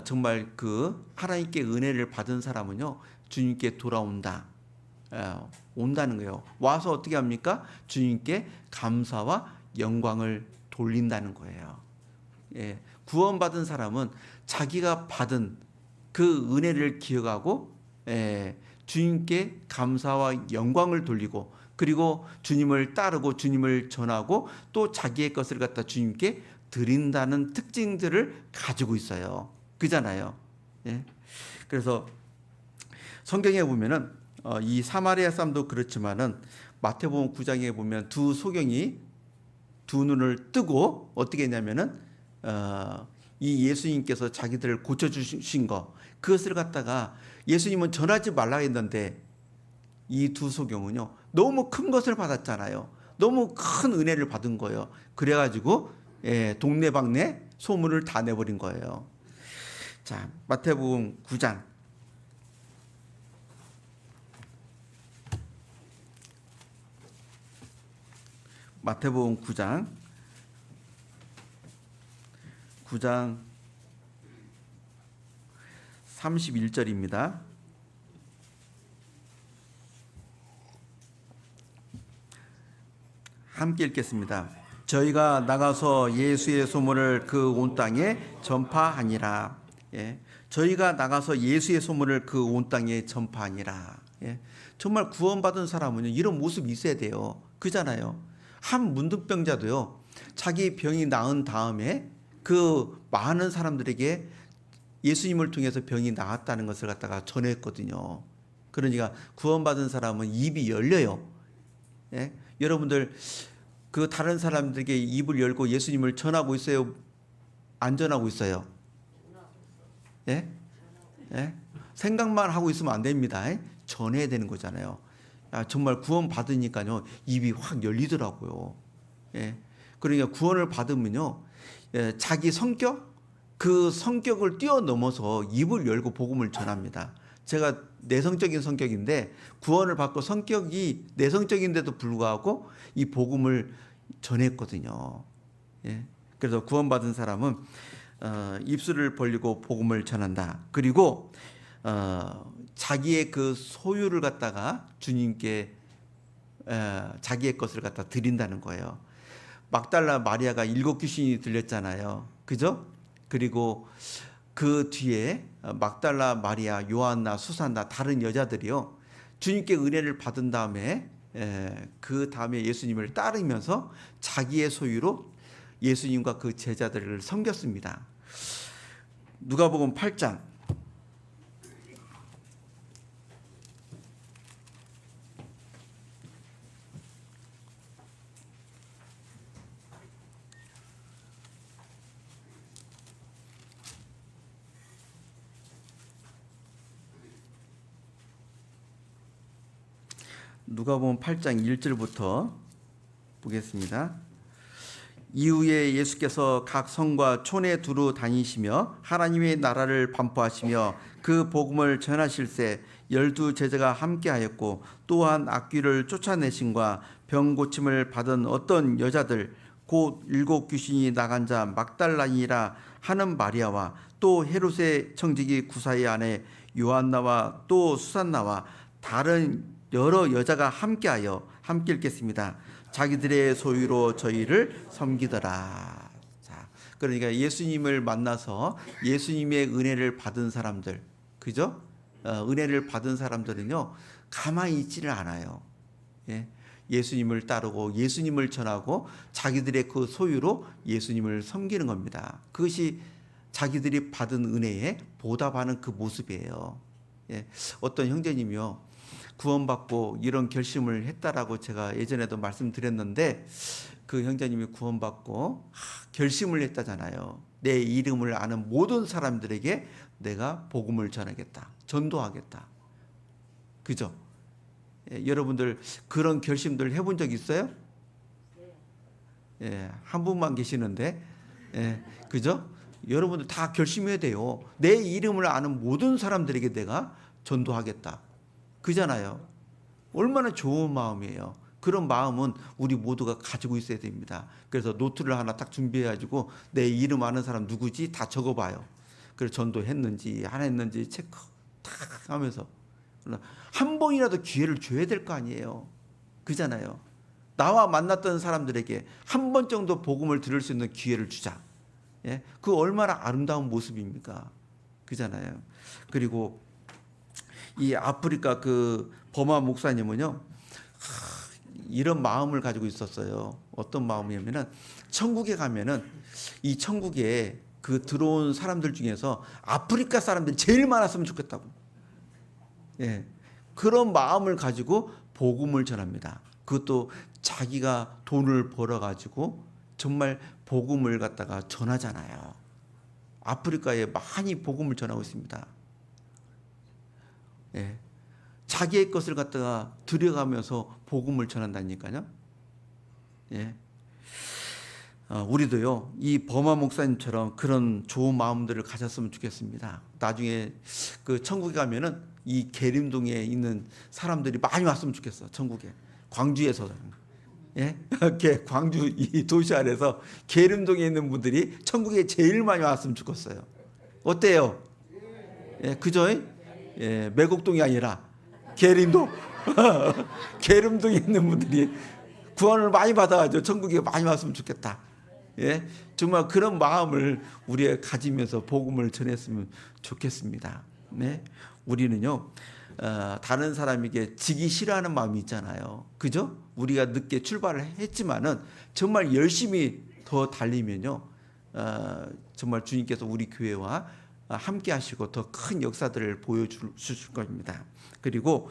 [SPEAKER 1] 정말 그 하나님께 은혜를 받은 사람은요, 주님께 돌아온다. 온다는 거예요. 와서 어떻게 합니까? 주님께 감사와 영광을 돌린다는 거예요. 구원받은 사람은 자기가 받은 그 은혜를 기억하고 주님께 감사와 영광을 돌리고, 그리고 주님을 따르고 주님을 전하고 또 자기의 것을 갖다 주님께 드린다는 특징들을 가지고 있어요. 그잖아요. 그래서 성경에 보면은 이 사마리아 사람도 그렇지만은 마태복음 9장에 보면 두 소경이 두 눈을 뜨고 어떻게 했냐면은 이 예수님께서 자기들을 고쳐주신 거, 그것을 갖다가 예수님은 전하지 말라 했는데 이 두 소경은요, 너무 큰 것을 받았잖아요. 너무 큰 은혜를 받은 거예요. 그래가지고 동네방네 소문을 다 내버린 거예요. 자, 마태복음 9장. 마태복음 9장 31절입니다. 함께 읽겠습니다. 저희가 나가서 예수의 소문을 그 온 땅에 전파하니라. 저희가 나가서 예수의 소문을 그 온 땅에 전파하니라. 정말 구원받은 사람은요, 이런 모습이 있어야 돼요. 그잖아요. 한 문둥병자도요, 자기 병이 나은 다음에 그 많은 사람들에게 예수님을 통해서 병이 나았다는 것을 갖다가 전했거든요. 그러니까 구원받은 사람은 입이 열려요. 여러분들 그 다른 사람들에게 입을 열고 예수님을 전하고 있어요? 안 전하고 있어요? 생각만 하고 있으면 안 됩니다. 전해야 되는 거잖아요. 정말 구원 받으니까요, 입이 확 열리더라고요. 그러니까 구원을 받으면요, 자기 성격, 그 성격을 뛰어넘어서 입을 열고 복음을 전합니다. 제가 내성적인 성격인데 구원을 받고 성격이 내성적인데도 불구하고 이 복음을 전했거든요. 그래서 구원받은 사람은 입술을 벌리고 복음을 전한다. 그리고 자기의 그 소유를 갖다가 주님께 자기의 것을 갖다 드린다는 거예요. 막달라 마리아가 7 귀신이 들렸잖아요. 그죠? 그리고 그 뒤에 막달라 마리아, 요한나, 수산나 다른 여자들이요. 주님께 은혜를 받은 다음에 그 다음에 예수님을 따르면서 자기의 소유로 예수님과 그 제자들을 섬겼습니다. 누가복음 8장 누가복음 8장 1절부터 보겠습니다. 이후에 예수께서 각 성과 촌에 두루 다니시며 하나님의 나라를 반포하시며 그 복음을 전하실새 12 제자가 함께하였고 또한 악귀를 쫓아내심과 병 고침을 받은 어떤 여자들 곧 7 귀신이 나간 자 막달라니라 하는 마리아와 또 헤롯의 청지기 구사의 아내 요한나와 또 수산나와 다른 여러 여자가 함께하여 함께 읽겠습니다. 자기들의 소유로 저희를 섬기더라. 자, 그러니까 예수님을 만나서 예수님의 은혜를 받은 사람들, 그죠? 은혜를 받은 사람들은요 가만히 있지를 않아요. 예? 예수님을 따르고 예수님을 전하고 자기들의 그 소유로 예수님을 섬기는 겁니다. 그것이 자기들이 받은 은혜에 보답하는 그 모습이에요. 예? 어떤 형제님이요 구원받고 이런 결심을 했다라고 제가 예전에도 말씀드렸는데 그 형제님이 구원받고 결심을 했다잖아요. 내 이름을 아는 모든 사람들에게 내가 복음을 전하겠다. 전도하겠다. 그죠? 예, 여러분들 그런 결심들 해본 적 있어요? 예, 한 분만 계시는데 예, 그죠? 여러분들 다 결심해야 돼요. 내 이름을 아는 모든 사람들에게 내가 전도하겠다. 그잖아요. 얼마나 좋은 마음이에요. 그런 마음은 우리 모두가 가지고 있어야 됩니다. 그래서 노트를 하나 딱 준비해가지고 내 이름 아는 사람 누구지 다 적어봐요. 그래서 전도했는지 안 했는지 체크 탁 하면서 한 번이라도 기회를 줘야 될 거 아니에요. 그잖아요. 나와 만났던 사람들에게 한 번 정도 복음을 들을 수 있는 기회를 주자. 예? 그 얼마나 아름다운 모습입니까? 그잖아요. 그리고 이 아프리카 그 버마 목사님은요 이런 마음을 가지고 있었어요. 어떤 마음이냐면은 천국에 가면은 이 천국에 그 들어온 사람들 중에서 아프리카 사람들이 제일 많았으면 좋겠다고. 예, 그런 마음을 가지고 복음을 전합니다. 그것도 자기가 돈을 벌어 가지고 정말 복음을 갖다가 전하잖아요. 아프리카에 많이 복음을 전하고 있습니다. 예, 자기의 것을 갖다가 들여가면서 복음을 전한다니까요. 예, 우리도요 이 버마 목사님처럼 그런 좋은 마음들을 가졌으면 좋겠습니다. 나중에 그 천국에 가면은 이 계림동에 있는 사람들이 많이 왔으면 좋겠어. 천국에 광주에서 예, 광주 이 도시 안에서 계림동에 있는 분들이 천국에 제일 많이 왔으면 좋겠어요. 어때요? 예, 그죠? 예, 매곡동이 아니라 계림동 계림동에 있는 분들이 구원을 많이 받아가지고 천국에 많이 왔으면 좋겠다. 예, 정말 그런 마음을 우리가 가지면서 복음을 전했으면 좋겠습니다. 네, 우리는요 다른 사람에게 지기 싫어하는 마음이 있잖아요. 그죠? 우리가 늦게 출발을 했지만은 정말 열심히 더 달리면요 정말 주님께서 우리 교회와 함께 하시고 더 큰 역사들을 보여주실 겁니다. 그리고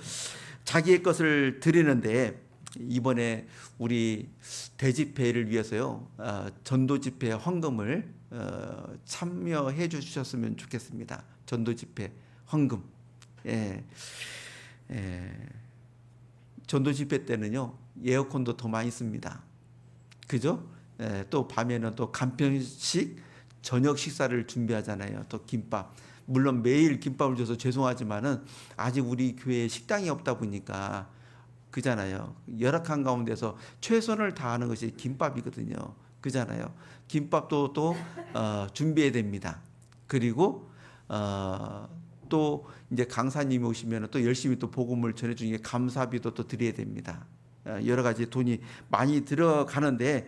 [SPEAKER 1] 자기의 것을 드리는데 이번에 우리 대집회를 위해서요 전도집회 헌금을 참여해 주셨으면 좋겠습니다. 전도집회 헌금. 예, 전도집회 때는요 에어컨도 더 많이 씁니다. 그죠? 예, 또 밤에는 또 간편식 저녁 식사를 준비하잖아요. 또 김밥. 물론 매일 김밥을 줘서 죄송하지만은 아직 우리 교회에 식당이 없다 보니까 그잖아요. 열악한 가운데서 최선을 다하는 것이 김밥이거든요. 그잖아요. 김밥도 또 준비해야 됩니다. 그리고 또 이제 강사님이 오시면 또 열심히 또 복음을 전해주는 게 감사비도 또 드려야 됩니다. 여러 가지 돈이 많이 들어가는데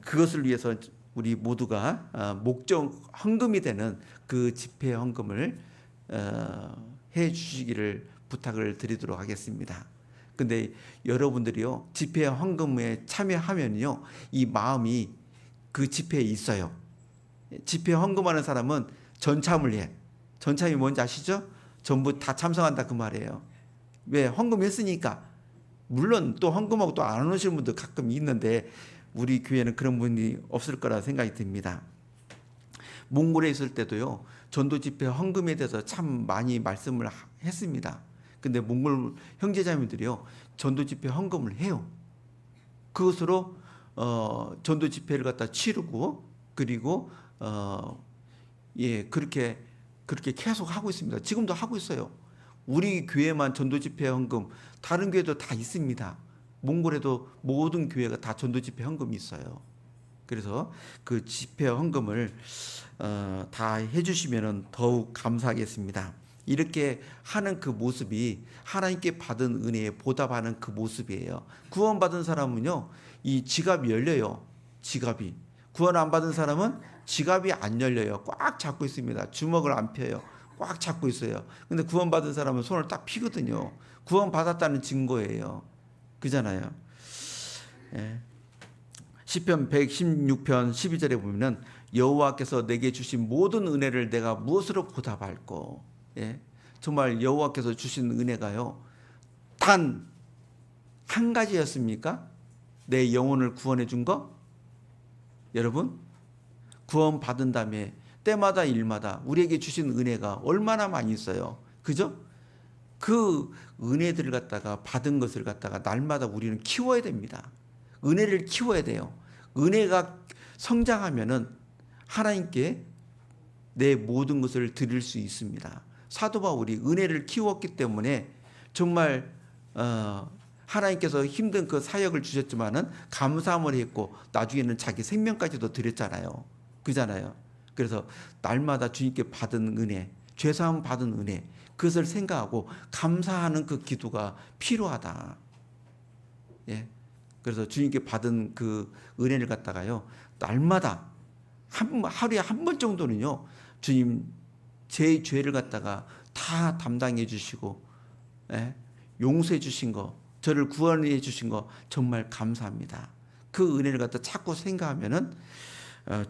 [SPEAKER 1] 그것을 위해서 우리 모두가 목적 헌금이 되는 그 집회 헌금을 해 주시기를 부탁을 드리도록 하겠습니다. 근데 여러분들이요, 집회 헌금에 참여하면요, 이 마음이 그 집회에 있어요. 집회 헌금하는 사람은 전참을 해. 전참이 뭔지 아시죠? 전부 다 참석한다 그 말이에요. 왜? 헌금했으니까. 물론 또 헌금하고 또 안 오시는 분도 가끔 있는데 우리 교회는 그런 분이 없을 거라 생각이 듭니다. 몽골에 있을 때도요, 전도 집회 헌금에 대해서 참 많이 말씀을 했습니다. 근데 몽골 형제자매들이요, 전도 집회 헌금을 해요. 그것으로 전도 집회를 갖다 치르고, 그리고 그렇게 계속 하고 있습니다. 지금도 하고 있어요. 우리 교회만 전도 집회 헌금, 다른 교회도 다 있습니다. 몽골에도 모든 교회가 다 전도 집회 헌금이 있어요. 그래서 그 집회 헌금을 다 해주시면 더욱 감사하겠습니다. 이렇게 하는 그 모습이 하나님께 받은 은혜에 보답하는 그 모습이에요. 구원받은 사람은요, 이 지갑이 열려요. 지갑이. 구원 안 받은 사람은 지갑이 안 열려요. 꽉 잡고 있습니다. 주먹을 안 펴요. 꽉 잡고 있어요. 근데 구원받은 사람은 손을 딱 피거든요. 구원받았다는 증거예요. 그잖아요. 시편 116편 12절에 보면은 여호와께서 내게 주신 모든 은혜를 내가 무엇으로 보답할꼬. 정말 여호와께서 주신 은혜가요, 단 한 가지였습니까? 내 영혼을 구원해 준 거? 여러분, 구원 받은 다음에 때마다 일마다 우리에게 주신 은혜가 얼마나 많이 있어요. 그죠? 그 은혜들을 갖다가 받은 것을 갖다가 날마다 우리는 키워야 됩니다. 은혜를 키워야 돼요. 은혜가 성장하면은 하나님께 내 모든 것을 드릴 수 있습니다. 사도 바울이 은혜를 키웠기 때문에 정말 하나님께서 힘든 그 사역을 주셨지만은 감사함을 했고 나중에는 자기 생명까지도 드렸잖아요. 그잖아요. 그래서 날마다 주님께 받은 은혜, 죄사함 받은 은혜, 그것을 생각하고 감사하는 그 기도가 필요하다. 그래서 주님께 받은 그 은혜를 갖다가요, 날마다 하루에 한 번 정도는요, 주님 제 죄를 갖다가 다 담당해 주시고 용서해 주신 거, 저를 구원해 주신 거 정말 감사합니다. 그 은혜를 갖다 자꾸 생각하면은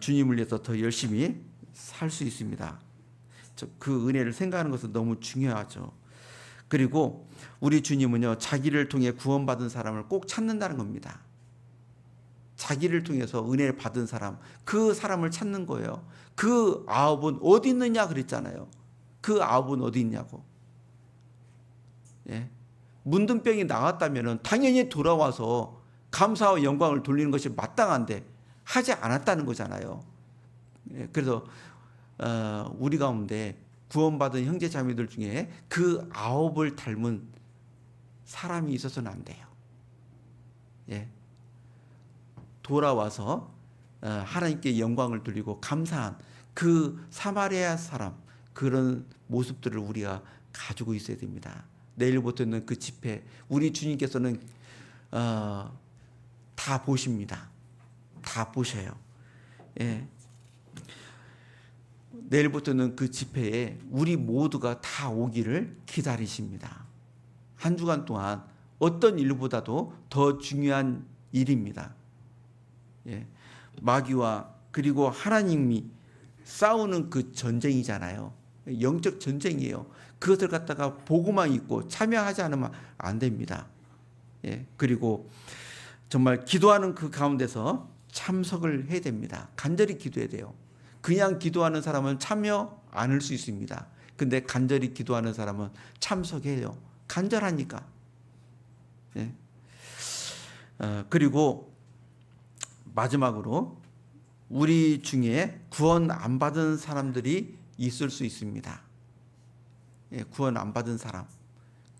[SPEAKER 1] 주님을 위해서 더 열심히 살 수 있습니다. 그 은혜를 생각하는 것은 너무 중요하죠. 그리고 우리 주님은요, 자기를 통해 구원받은 사람을 꼭 찾는다는 겁니다. 자기를 통해서 은혜를 받은 사람, 그 사람을 찾는 거예요. 그 아홉은 어디 있느냐 그랬잖아요. 그 아홉은 어디 있냐고. 문둥병이 나왔다면 당연히 돌아와서 감사와 영광을 돌리는 것이 마땅한데 하지 않았다는 거잖아요. 그래서 우리 가운데 구원받은 형제 자매들 중에 그 아홉을 닮은 사람이 있어서는 안 돼요. 돌아와서 하나님께 영광을 돌리고 감사한 그 사마리아 사람, 그런 모습들을 우리가 가지고 있어야 됩니다. 내일부터는 그 집회, 우리 주님께서는 다 보십니다. 다 보셔요. 내일부터는 그 집회에 우리 모두가 다 오기를 기다리십니다. 한 주간 동안 어떤 일보다도 더 중요한 일입니다. 마귀와 그리고 하나님이 싸우는 그 전쟁이잖아요. 영적 전쟁이에요. 그것을 갖다가 보고만 있고 참여하지 않으면 안 됩니다. 그리고 정말 기도하는 그 가운데서 참석을 해야 됩니다. 간절히 기도해야 돼요. 그냥 기도하는 사람은 참여 안 할 수 있습니다. 근데 간절히 기도하는 사람은 참석해요. 간절하니까. 그리고 마지막으로 우리 중에 구원 안 받은 사람들이 있을 수 있습니다. 구원 안 받은 사람.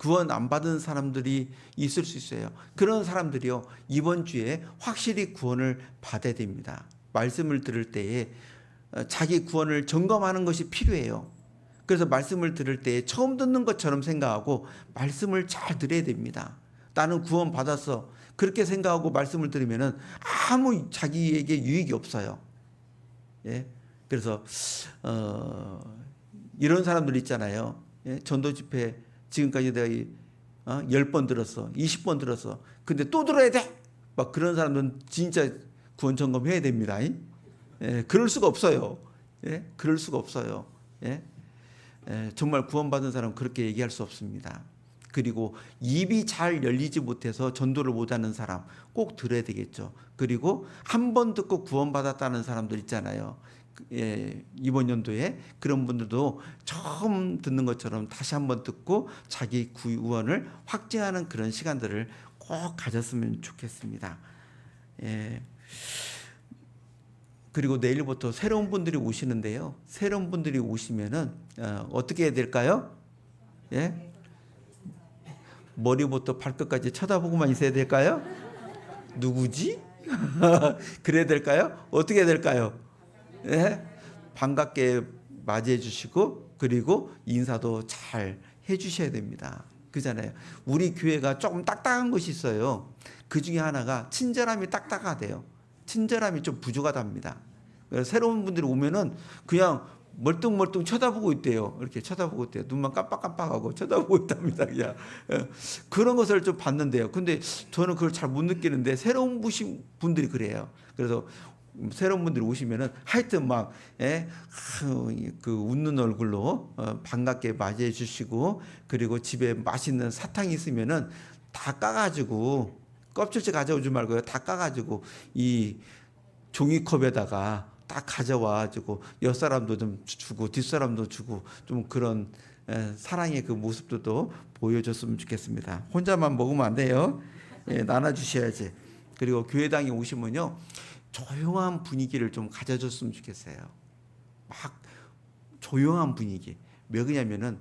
[SPEAKER 1] 구원 안 받은 사람들이 있을 수 있어요. 그런 사람들이요, 이번 주에 확실히 구원을 받아야 됩니다. 말씀을 들을 때에 자기 구원을 점검하는 것이 필요해요. 그래서 말씀을 들을 때 처음 듣는 것처럼 생각하고 말씀을 잘 들어야 됩니다. 나는 구원 받았어, 그렇게 생각하고 말씀을 들으면은 아무 자기에게 유익이 없어요. 예? 그래서 이런 사람들 있잖아요. 예? 전도 집회 지금까지 내가 10번 들었어, 20번 들었어, 근데 또 들어야 돼, 막 그런 사람들은 진짜 구원 점검해야 됩니다. 예? 그럴 수가 없어요. 예? 그럴 수가 없어요. 예? 정말 구원받은 사람은 그렇게 얘기할 수 없습니다. 그리고 입이 잘 열리지 못해서 전도를 못하는 사람 꼭 들어야 되겠죠. 그리고 한 번 듣고 구원받았다는 사람들 있잖아요. 이번 연도에 그런 분들도 처음 듣는 것처럼 다시 한번 듣고 자기 구원을 확증하는 그런 시간들을 꼭 가졌으면 좋겠습니다. 그리고 내일부터 새로운 분들이 오시는데요. 새로운 분들이 오시면은 어떻게 해야 될까요? 예? 머리부터 발끝까지 쳐다보고만 있어야 될까요? 누구지? 그래야 될까요? 어떻게 해야 될까요? 예? 반갑게 맞이해 주시고 그리고 인사도 잘 해 주셔야 됩니다. 그잖아요. 우리 교회가 조금 딱딱한 것이 있어요. 그 중에 하나가 친절함이 딱딱하대요. 친절함이 좀 부족하답니다. 그래서 새로운 분들이 오면은 그냥 멀뚱멀뚱 쳐다보고 있대요. 이렇게 쳐다보고 있대요. 눈만 깜빡깜빡하고 쳐다보고 있답니다. 그냥 그런 것을 좀 봤는데요. 근데 저는 그걸 잘 못 느끼는데 새로운 분들이 그래요. 그래서 새로운 분들이 오시면은 하여튼 막 그 웃는 얼굴로 반갑게 맞이해 주시고 그리고 집에 맛있는 사탕이 있으면은 다 까가지고 껍질째 가져오지 말고요. 다 까가지고 이 종이컵에다가 딱 가져와가지고 옆 사람도 좀 주고 뒷 사람도 주고 좀 그런 사랑의 그 모습도 보여줬으면 좋겠습니다. 혼자만 먹으면 안 돼요. 나눠주셔야지. 그리고 교회당에 오시면요, 조용한 분위기를 좀 가져줬으면 좋겠어요. 막 조용한 분위기. 왜 그러냐면은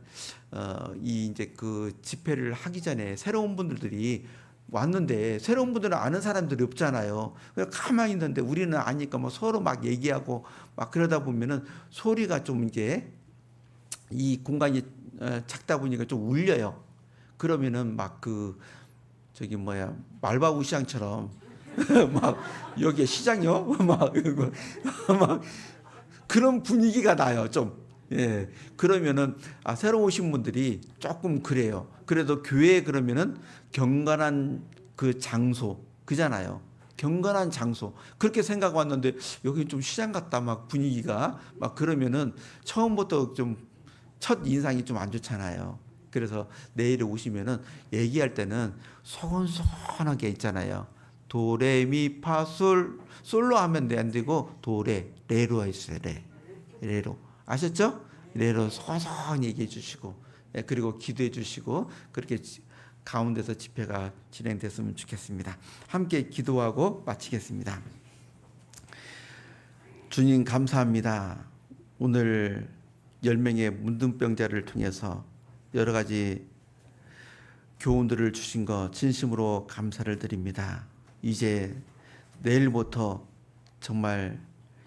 [SPEAKER 1] 이 이제 그 집회를 하기 전에 새로운 분들이 왔는데 새로운 분들은 아는 사람들이 없잖아요. 그냥 가만히 있는데 우리는 아니까 뭐 서로 막 얘기하고 막 그러다 보면은 소리가 좀 이게 이 공간이 작다 보니까 좀 울려요. 그러면은 막 그 저기 뭐야 말바우시장처럼 막 여기 시장요 막 그런 분위기가 나요. 좀. 예. 그러면은 새로 오신 분들이 조금 그래요. 그래도 교회에 그러면은 경건한 그 장소 그잖아요. 경건한 장소 그렇게 생각 왔는데 여기 좀 시장 같다 막 분위기가 막 그러면은 처음부터 좀 첫 인상이 좀 안 좋잖아요. 그래서 내일 오시면은 얘기할 때는 소곤소곤하게 있잖아요. 도레미파솔 솔로 하면 안 되고 도레 레로 했어요. 레로 아셨죠? 레로 소소한 얘기해 주시고 그리고 기도해 주시고 그렇게 가운데서 집회가 진행됐으면 좋겠습니다. 함께 기도하고 마치겠습니다. 주님 감사합니다. 오늘 10명의 문둥병자를 통해서 여러 가지 교훈들을 주신 것 진심으로 감사를 드립니다. 이제 내일부터 정말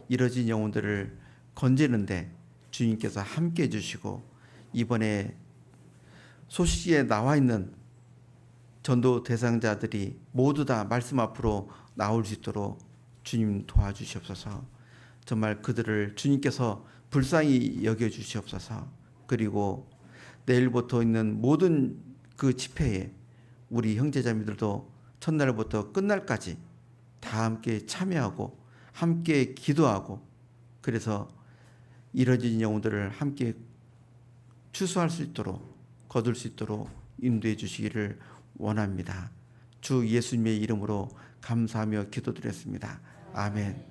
[SPEAKER 1] 이뤄진 영혼들을 건지는데 주님께서 함께 해주시고 이번에 소식지에 나와 있는 전도 대상자들이 모두 다 말씀 앞으로 나올 수 있도록 주님 도와주시옵소서. 정말 그들을 주님께서 불쌍히 여겨주시옵소서. 그리고 내일부터 있는 모든 그 집회에 우리 형제자매들도 첫날부터 끝날까지 다 함께 참여하고 함께 기도하고 그래서 이뤄진 영혼들을 함께 추수할 수 있도록 거둘 수 있도록 인도해 주시기를 원합니다. 주 예수님의 이름으로 감사하며 기도드렸습니다. 아멘.